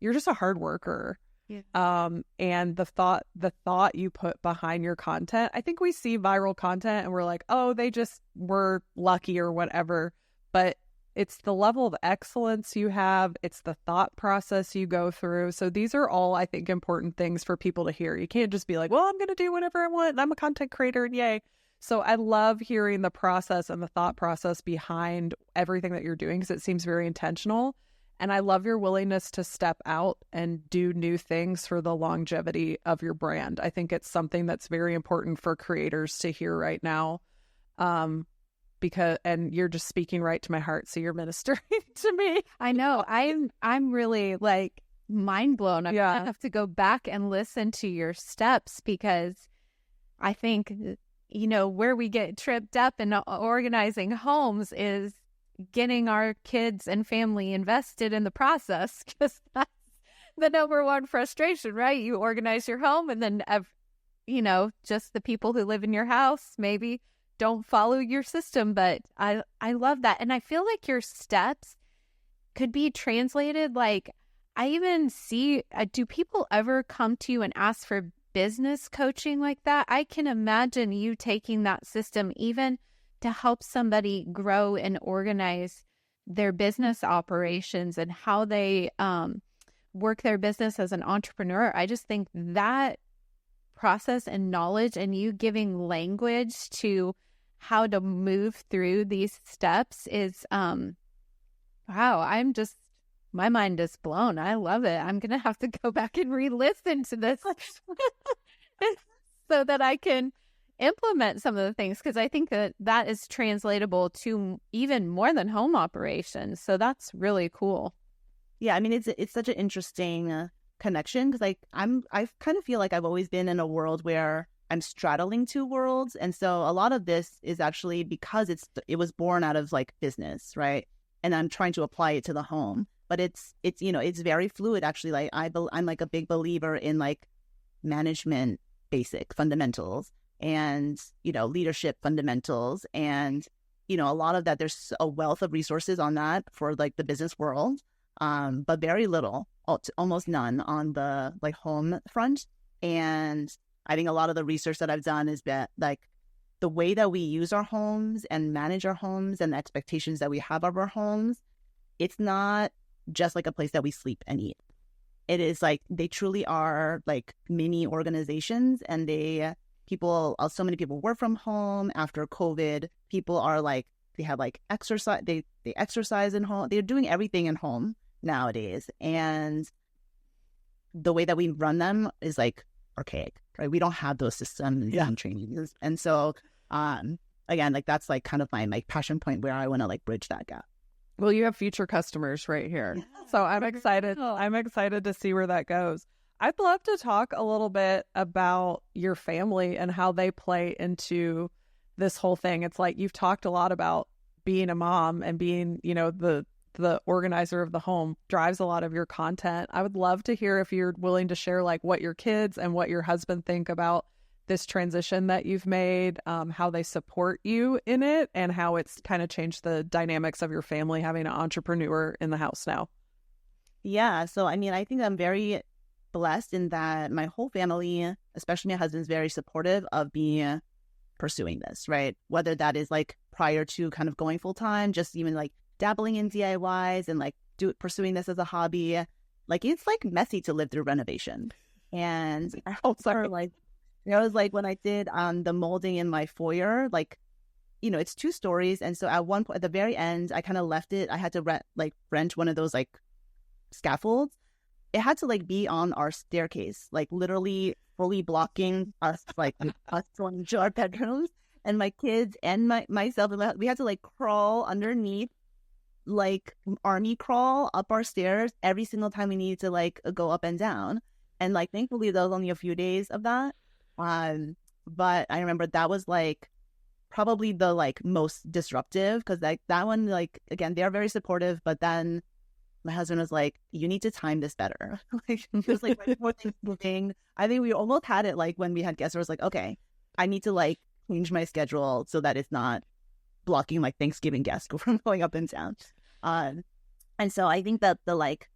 you're just a hard worker. Yeah. And the thought you put behind your content. I think we see viral content and we're like, oh, they just were lucky or whatever. But it's the level of excellence you have. It's the thought process you go through. So these are all, I think, important things for people to hear. You can't just be like, well, I'm going to do whatever I want and I'm a content creator and yay. So I love hearing the process and the thought process behind everything that you're doing, because it seems very intentional. And I love your willingness to step out and do new things for the longevity of your brand. I think it's something that's very important for creators to hear right now. And you're just speaking right to my heart. So you're ministering to me. I know. I'm really like mind blown. I'm gonna have to go back and listen to your steps, because I think, where we get tripped up in organizing homes is getting our kids and family invested in the process, because that's the number one frustration, right? You organize your home and then, just the people who live in your house maybe don't follow your system. But I love that. And I feel like your steps could be translated. Like, I even see, do people ever come to you and ask for business coaching like that? I can imagine you taking that system even to help somebody grow and organize their business operations and how they work their business as an entrepreneur. I just think that process and knowledge, and you giving language to how to move through these steps is, wow, my mind is blown. I love it. I'm going to have to go back and re-listen to this so that I can implement some of the things, because I think that is translatable to even more than home operations. So that's really cool. Yeah, I mean, it's such an interesting connection because I kind of feel like I've always been in a world where I'm straddling two worlds, and so a lot of this is actually because it was born out of like business, right? And I'm trying to apply it to the home, but it's it's very fluid actually. Like I'm like a big believer in like management basic fundamentals and leadership fundamentals, and a lot of that. There's a wealth of resources on that for like the business world. But very little, almost none on the like home front. And I think a lot of the research that I've done is that like the way that we use our homes and manage our homes and the expectations that we have of our homes, it's not just like a place that we sleep and eat. It is like they truly are like mini organizations, and so many people work from home after COVID. People are like, they have like exercise, they exercise in home. They're doing everything in home nowadays, and the way that we run them is like archaic, right? We don't have those systems and trainings, and so again, like that's like kind of my passion point where I want to like bridge that gap. Well, you have future customers right here, so I'm excited. I'm excited to see where that goes. I'd love to talk a little bit about your family and how they play into this whole thing. It's like you've talked a lot about being a mom and being, the organizer of the home drives a lot of your content. I would love to hear if you're willing to share like what your kids and what your husband think about this transition that you've made, how they support you in it, and how it's kind of changed the dynamics of your family having an entrepreneur in the house now. Yeah. So, I mean, I think I'm very blessed in that my whole family, especially my husband's very supportive of me pursuing this, right? Whether that is like prior to kind of going full time, just even like dabbling in DIYs and like pursuing this as a hobby. Like it's like messy to live through renovation. And like it was like when I did the molding in my foyer, like it's 2 stories, and so at one point at the very end, I kind of left it. I had to rent one of those like scaffolds. It had to like be on our staircase, like literally fully blocking us, like us going to our bedrooms, and my kids and myself. We had to like crawl underneath, like army crawl up our stairs every single time we needed to like go up and down. And like thankfully there was only a few days of that. But I remember that was like probably the like most disruptive, because like that one, like again, they are very supportive, but then my husband was like, you need to time this better. Like it was like before Thanksgiving. I think we almost had it like when we had guests. I was like, okay, I need to like change my schedule so that it's not blocking like Thanksgiving guests from going up and down. And so I think that the like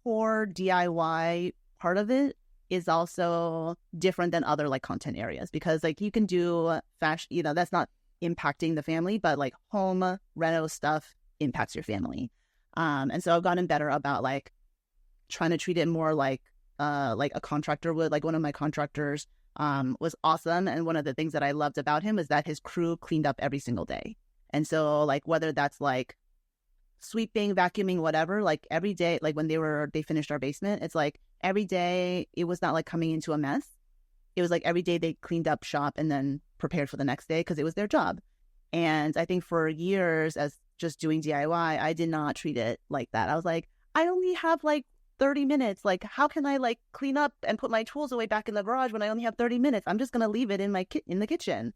core DIY part of it is also different than other like content areas, because like you can do fashion, that's not impacting the family, but like home reno stuff impacts your family. And so I've gotten better about like trying to treat it more like a contractor would. Like one of my contractors was awesome, and one of the things that I loved about him is that his crew cleaned up every single day. And so like whether that's like sweeping, vacuuming, whatever, like every day, like when they finished our basement, it's like every day it was not like coming into a mess. It was like every day they cleaned up shop and then prepared for the next day because it was their job. And I think for years as just doing DIY, I did not treat it like that. I was like, I only have like 30 minutes. Like, how can I like clean up and put my tools away back in the garage when I only have 30 minutes? I'm just going to leave it in in the kitchen.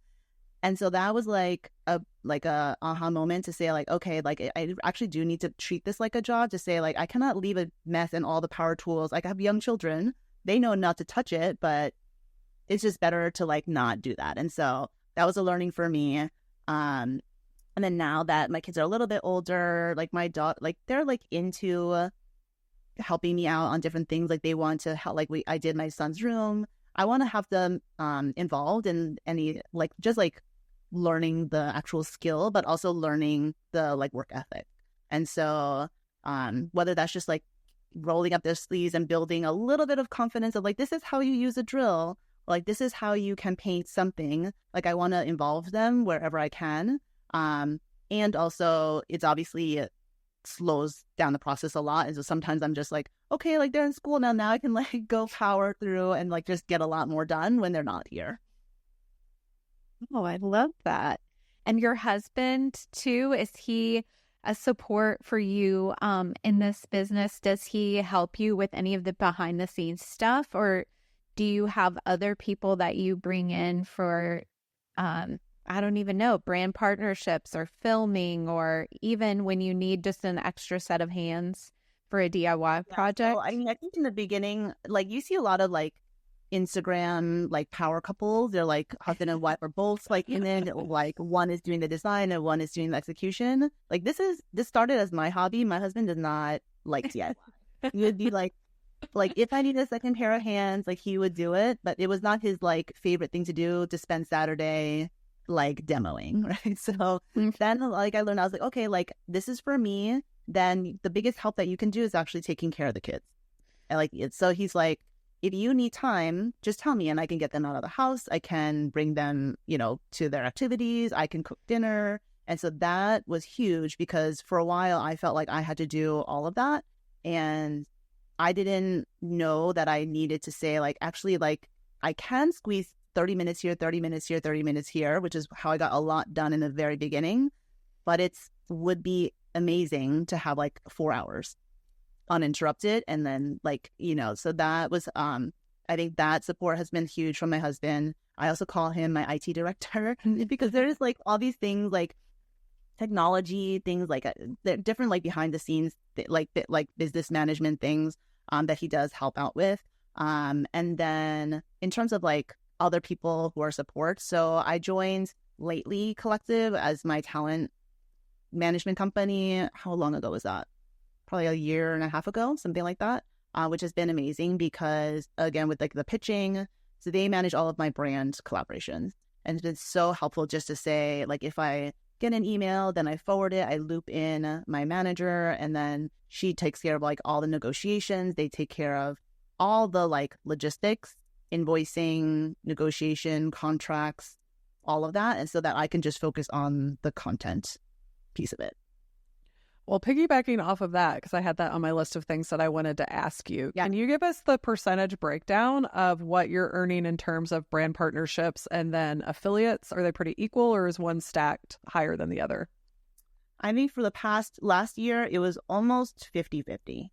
And so that was like a aha moment to say like, okay, like I actually do need to treat this like a job, to say like, I cannot leave a mess and all the power tools. Like I have young children, they know not to touch it, but it's just better to like not do that. And so that was a learning for me. And then now that my kids are a little bit older, like my daughter, like they're like into helping me out on different things. Like they want to help, like I did my son's room. I want to have them involved in any, like just like learning the actual skill, but also learning the like work ethic. And so whether that's just like rolling up their sleeves and building a little bit of confidence of like, this is how you use a drill, like this is how you can paint something. Like I want to involve them wherever I can. And also it's obviously slows down the process a lot. And so sometimes I'm just like, okay, like they're in school now I can like go power through and like just get a lot more done when they're not here. Oh, I love that. And your husband too, is he a support for you in this business? Does he help you with any of the behind the scenes stuff, or do you have other people that you bring in for, I don't even know, brand partnerships or filming, or even when you need just an extra set of hands for a DIY project? So, I mean, I think in the beginning, like you see a lot of like Instagram, like power couples. They're like husband and wife are both like in it. Like one is doing the design and one is doing the execution. Like this started as my hobby. My husband does not like DIY. He would be like if I need a second pair of hands, like he would do it, but it was not his like favorite thing to do, to spend Saturday like demoing, right? So then like I learned, I was like, okay, like this is for me. Then the biggest help that you can do is actually taking care of the kids. And like so he's like, if you need time, just tell me and I can get them out of the house. I can bring them, to their activities. I can cook dinner. And so that was huge, because for a while I felt like I had to do all of that. And I didn't know that I needed to say like, actually, like I can squeeze 30 minutes here, 30 minutes here, 30 minutes here, which is how I got a lot done in the very beginning. But would be amazing to have like 4 hours uninterrupted. And then like, so that was, I think that support has been huge from my husband. I also call him my IT director because there's like all these things like technology things, like they're different, like behind the scenes, like business management things that he does help out with. And then in terms of like other people who are support, so I joined Lately Collective as my talent management company. How long ago was that? Probably a year and a half ago, something like that, which has been amazing because, again, with like the pitching, so they manage all of my brand collaborations. And it's been so helpful just to say, like, if I get an email, then I forward it, I loop in my manager, and then she takes care of like all the negotiations. They take care of all the like logistics, invoicing, negotiation, contracts, all of that. And so that I can just focus on the content piece of it. Well, piggybacking off of that, because I had that on my list of things that I wanted to ask you, Can you give us the percentage breakdown of what you're earning in terms of brand partnerships and then affiliates? Are they pretty equal, or is one stacked higher than the other? I think for last year, it was almost 50-50.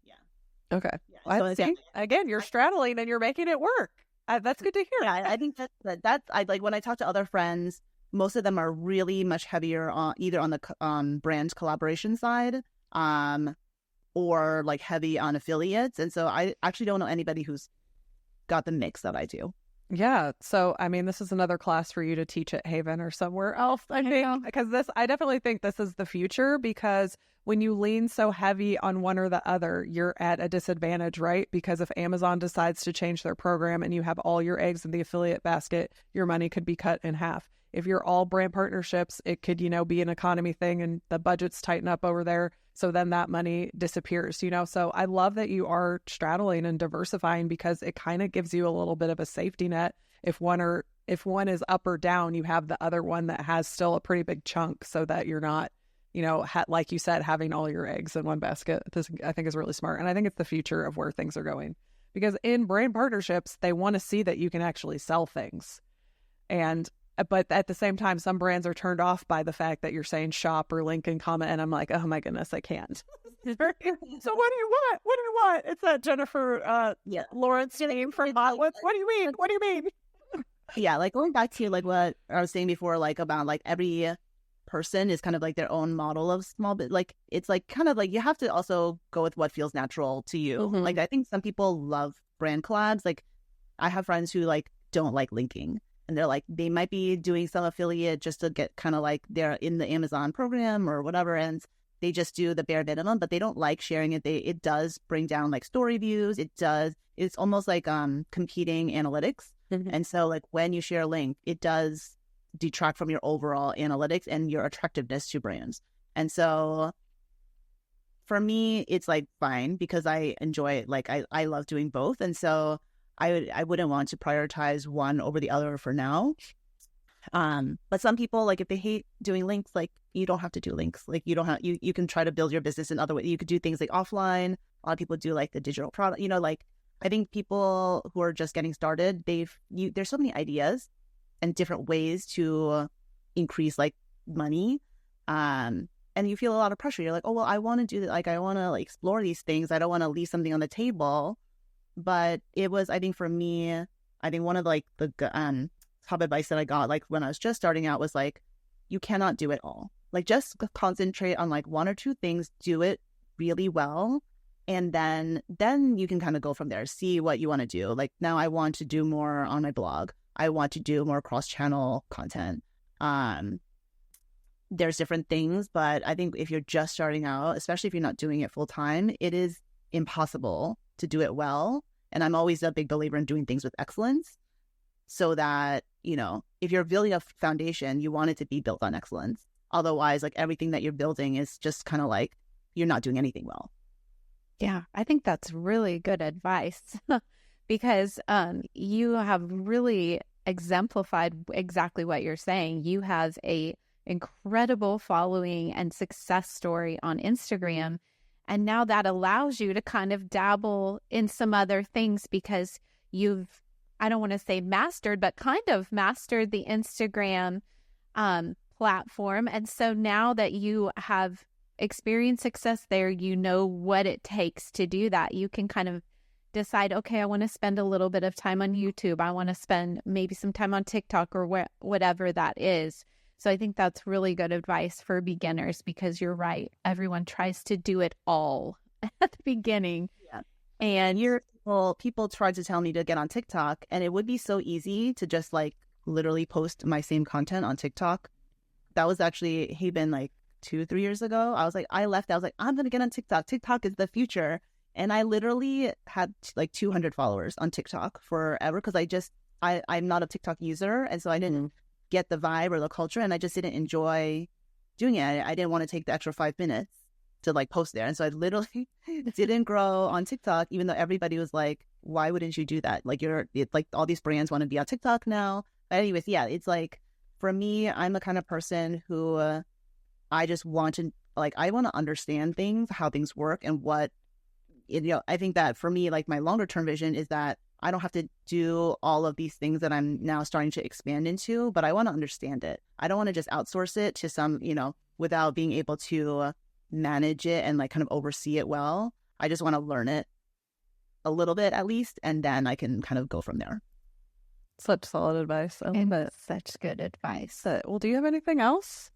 Yeah. Okay. Yeah, well, so again, you're straddling and you're making it work. That's good to hear. Yeah, I think that's I like when I talk to other friends, most of them are really much heavier on either on the brand collaboration side, or like heavy on affiliates. And so I actually don't know anybody who's got the mix that I do. Yeah. So, I mean, this is another class for you to teach at Haven or somewhere else, I think, because I definitely think this is the future, because when you lean so heavy on one or the other, you're at a disadvantage, right? Because if Amazon decides to change their program and you have all your eggs in the affiliate basket, your money could be cut in half. If you're all brand partnerships, it could, be an economy thing and the budgets tighten up over there. So then that money disappears, So I love that you are straddling and diversifying, because it kind of gives you a little bit of a safety net. If one is up or down, you have the other one that has still a pretty big chunk, so that you're not, like you said, having all your eggs in one basket. This, I think, is really smart. And I think it's the future of where things are going, because in brand partnerships, they want to see that you can actually sell things. But at the same time, some brands are turned off by the fact that you're saying shop or link and comment. And I'm like, oh my goodness, I can't. So what do you want? What do you want? It's that Jennifer Lawrence name from what do you mean? What do you mean? Yeah, like going back to like what I was saying before, like about like every person is kind of like their own model of small bit. Like it's like kind of like you have to also go with what feels natural to you. Mm-hmm. Like I think some people love brand collabs. Like I have friends who like don't like linking. And they're like, they might be doing some affiliate just to get kind of like they're in the Amazon program or whatever. And they just do the bare minimum, but they don't like sharing it. It does bring down like story views. It's almost like competing analytics. Mm-hmm. And so like when you share a link, it does detract from your overall analytics and your attractiveness to brands. And so for me, it's like fine, because I enjoy it. Like I love doing both. And so I wouldn't want to prioritize one over the other for now. But some people, like if they hate doing links, like you don't have to do links. Like you can try to build your business in other ways. You could do things like offline. A lot of people do like the digital product, like I think people who are just getting started, there's so many ideas and different ways to increase like money. And and you feel a lot of pressure. You're like, oh, well, I want to do that. Like, I want to like explore these things. I don't want to leave something on the table. But it was, I think for me, I think one of like the top advice that I got, like when I was just starting out, was like, you cannot do it all. Like, just concentrate on like one or two things, do it really well. And then you can kind of go from there, see what you want to do. Like, now I want to do more on my blog. I want to do more cross-channel content. There's different things, but I think if you're just starting out, especially if you're not doing it full time, it is impossible to do it well. And I'm always a big believer in doing things with excellence, so that, you know, if you're building a foundation, you want it to be built on excellence. Otherwise, like, everything that you're building is just kind of like, you're not doing anything well. Yeah, I think that's really good advice because you have really exemplified exactly what you're saying. You have a incredible following and success story on Instagram. And now that allows you to kind of dabble in some other things because you've, I don't want to say mastered, but kind of mastered the Instagram platform. And so now that you have experienced success there, you know what it takes to do that. You can kind of decide, okay, I want to spend a little bit of time on YouTube. I want to spend maybe some time on TikTok or whatever that is. So I think that's really good advice for beginners because you're right. Everyone tries to do it all at the beginning. Yeah. And people tried to tell me to get on TikTok, and it would be so easy to just like literally post my same content on TikTok. That was actually Haven like 2-3 years ago. I was like, I was like, I'm going to get on TikTok. TikTok is the future. And I literally had like 200 followers on TikTok forever because I'm not a TikTok user. And so I didn't get the vibe or the culture, and I just didn't enjoy doing it. I didn't want to take the extra 5 minutes to like post there. And so I literally didn't grow on TikTok, even though everybody was like, why wouldn't you do that? Like, it's like all these brands want to be on TikTok now. But anyways, yeah, it's like, for me, I'm the kind of person who I just want to, like, I want to understand things, how things work, and what, you know, I think that for me, like, my longer term vision is that I don't have to do all of these things that I'm now starting to expand into, but I want to understand it. I don't want to just outsource it to some, you know, without being able to manage it and like kind of oversee it well. I just want to learn it a little bit at least, and then I can kind of go from there. Such solid advice. I love it. Such good advice. Well, do you have anything else?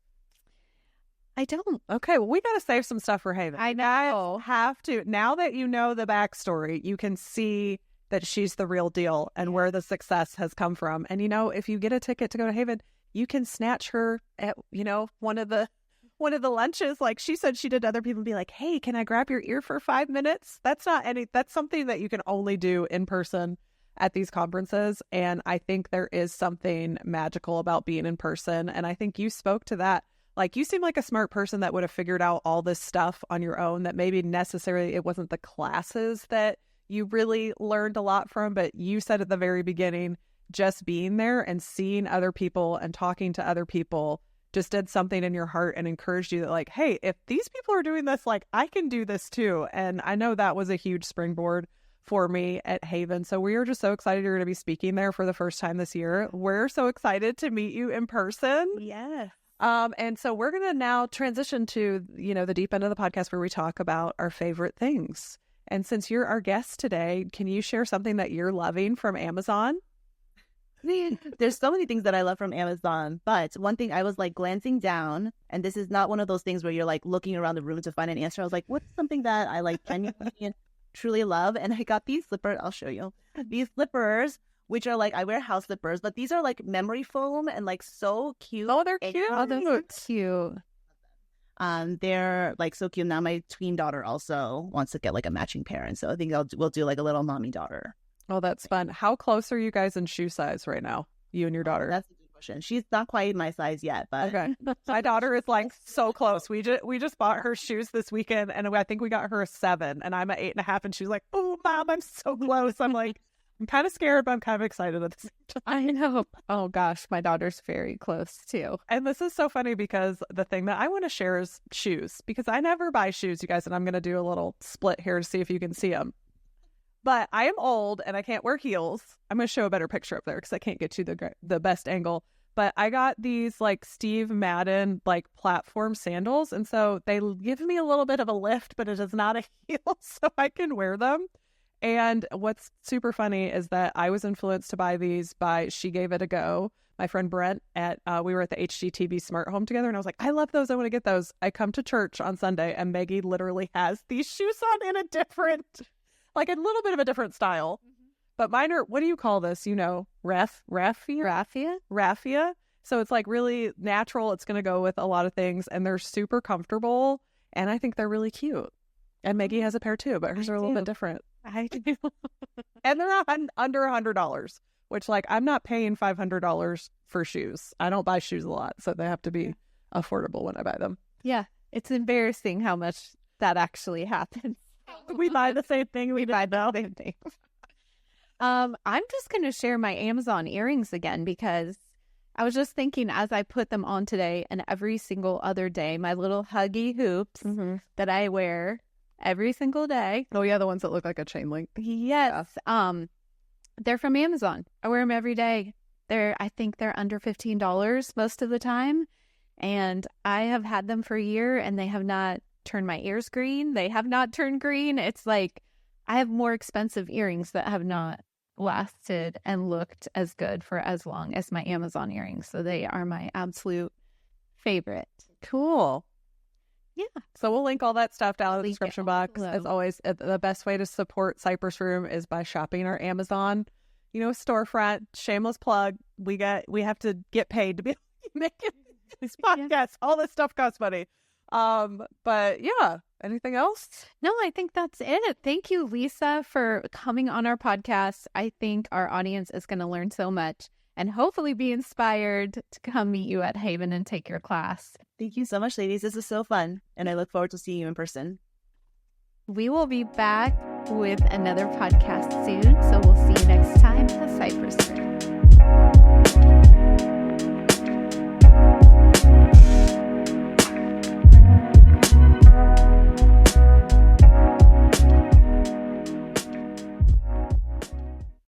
I don't. Okay, well, we got to save some stuff for Haven. I know. Have to. Now that you know the backstory, you can see that she's the real deal and where the success has come from. And, you know, if you get a ticket to go to Haven, you can snatch her at, you know, one of the lunches. Like she said she did to other people, be like, hey, can I grab your ear for 5 minutes? That's something that you can only do in person at these conferences. And I think there is something magical about being in person. And I think you spoke to that. Like, you seem like a smart person that would have figured out all this stuff on your own, that maybe necessarily it wasn't the classes that you really learned a lot from, but you said at the very beginning, just being there and seeing other people and talking to other people just did something in your heart and encouraged you that, like, hey, if these people are doing this, like, I can do this too. And I know that was a huge springboard for me at Haven. So we are just so excited you're going to be speaking there for the first time this year. We're so excited to meet you in person. Yeah. And so we're going to now transition to, you know, the deep end of the podcast where we talk about our favorite things. And since you're our guest today, can you share something that you're loving from Amazon? There's so many things that I love from Amazon, but one thing I was like glancing down, and this is not one of those things where you're like looking around the room to find an answer. I was like, what's something that I like genuinely truly love? And I got these slippers. I'll show you these slippers, which are like, I wear house slippers, but these are like memory foam and like so cute. Oh, they're cute. Oh, they're cute. They're like so cute. Now my tween daughter also wants to get like a matching pair, and so I think we'll do like a little mommy daughter. Oh, that's fun. How close are you guys in shoe size right now, you and your daughter? That's a good question. She's not quite my size yet, but okay. My daughter is like so close. We just bought her shoes this weekend, and I think we got her a 7, and I'm at 8.5, and she's like, "Oh, Mom, I'm so close." I'm like, I'm kind of scared, but I'm kind of excited at the same time. I know. Oh gosh, my daughter's very close too. And this is so funny because the thing that I want to share is shoes, because I never buy shoes, you guys, and I'm going to do a little split here to see if you can see them. But I am old and I can't wear heels. I'm going to show a better picture up there because I can't get you the best angle. But I got these like Steve Madden like platform sandals. And so they give me a little bit of a lift, but it is not a heel, so I can wear them. And what's super funny is that I was influenced to buy these by She Gave It a Go. My friend Brent we were at the HGTV Smart Home together, and I was like, I love those. I want to get those. I come to church on Sunday, and Meggie literally has these shoes on in a different, like a little bit of a different style. But mine are, what do you call this? You know, raffia. So it's like really natural. It's going to go with a lot of things, and they're super comfortable, and I think they're really cute. And Meggie has a pair too, but hers are a little bit different. I do. And they're under $100, which like I'm not paying $500 for shoes. I don't buy shoes a lot, so they have to be affordable when I buy them. Yeah, it's embarrassing how much that actually happens. We buy the same thing. We buy the same thing. I'm just going to share my Amazon earrings again because I was just thinking as I put them on today and every single other day, my little huggy hoops that I wear every single day. Oh yeah, the ones that look like a chain link. Yes. Yeah. They're from Amazon. I wear them every day. I think they're under $15 most of the time. And I have had them for a year and they have not turned my ears green. They have not turned green. It's like I have more expensive earrings that have not lasted and looked as good for as long as my Amazon earrings. So they are my absolute favorite. Cool. Yeah. So we'll link all that stuff down in the description box. As always, the best way to support Cypress Room is by shopping our Amazon, storefront. Shameless plug. We have to get paid to be making these podcasts. Yeah. All this stuff costs money. But yeah, anything else? No, I think that's it. Thank you, Lisa, for coming on our podcast. I think our audience is going to learn so much and hopefully be inspired to come meet you at Haven and take your class. Thank you so much, ladies. This is so fun. And I look forward to seeing you in person. We will be back with another podcast soon. So we'll see you next time at Cypress Room.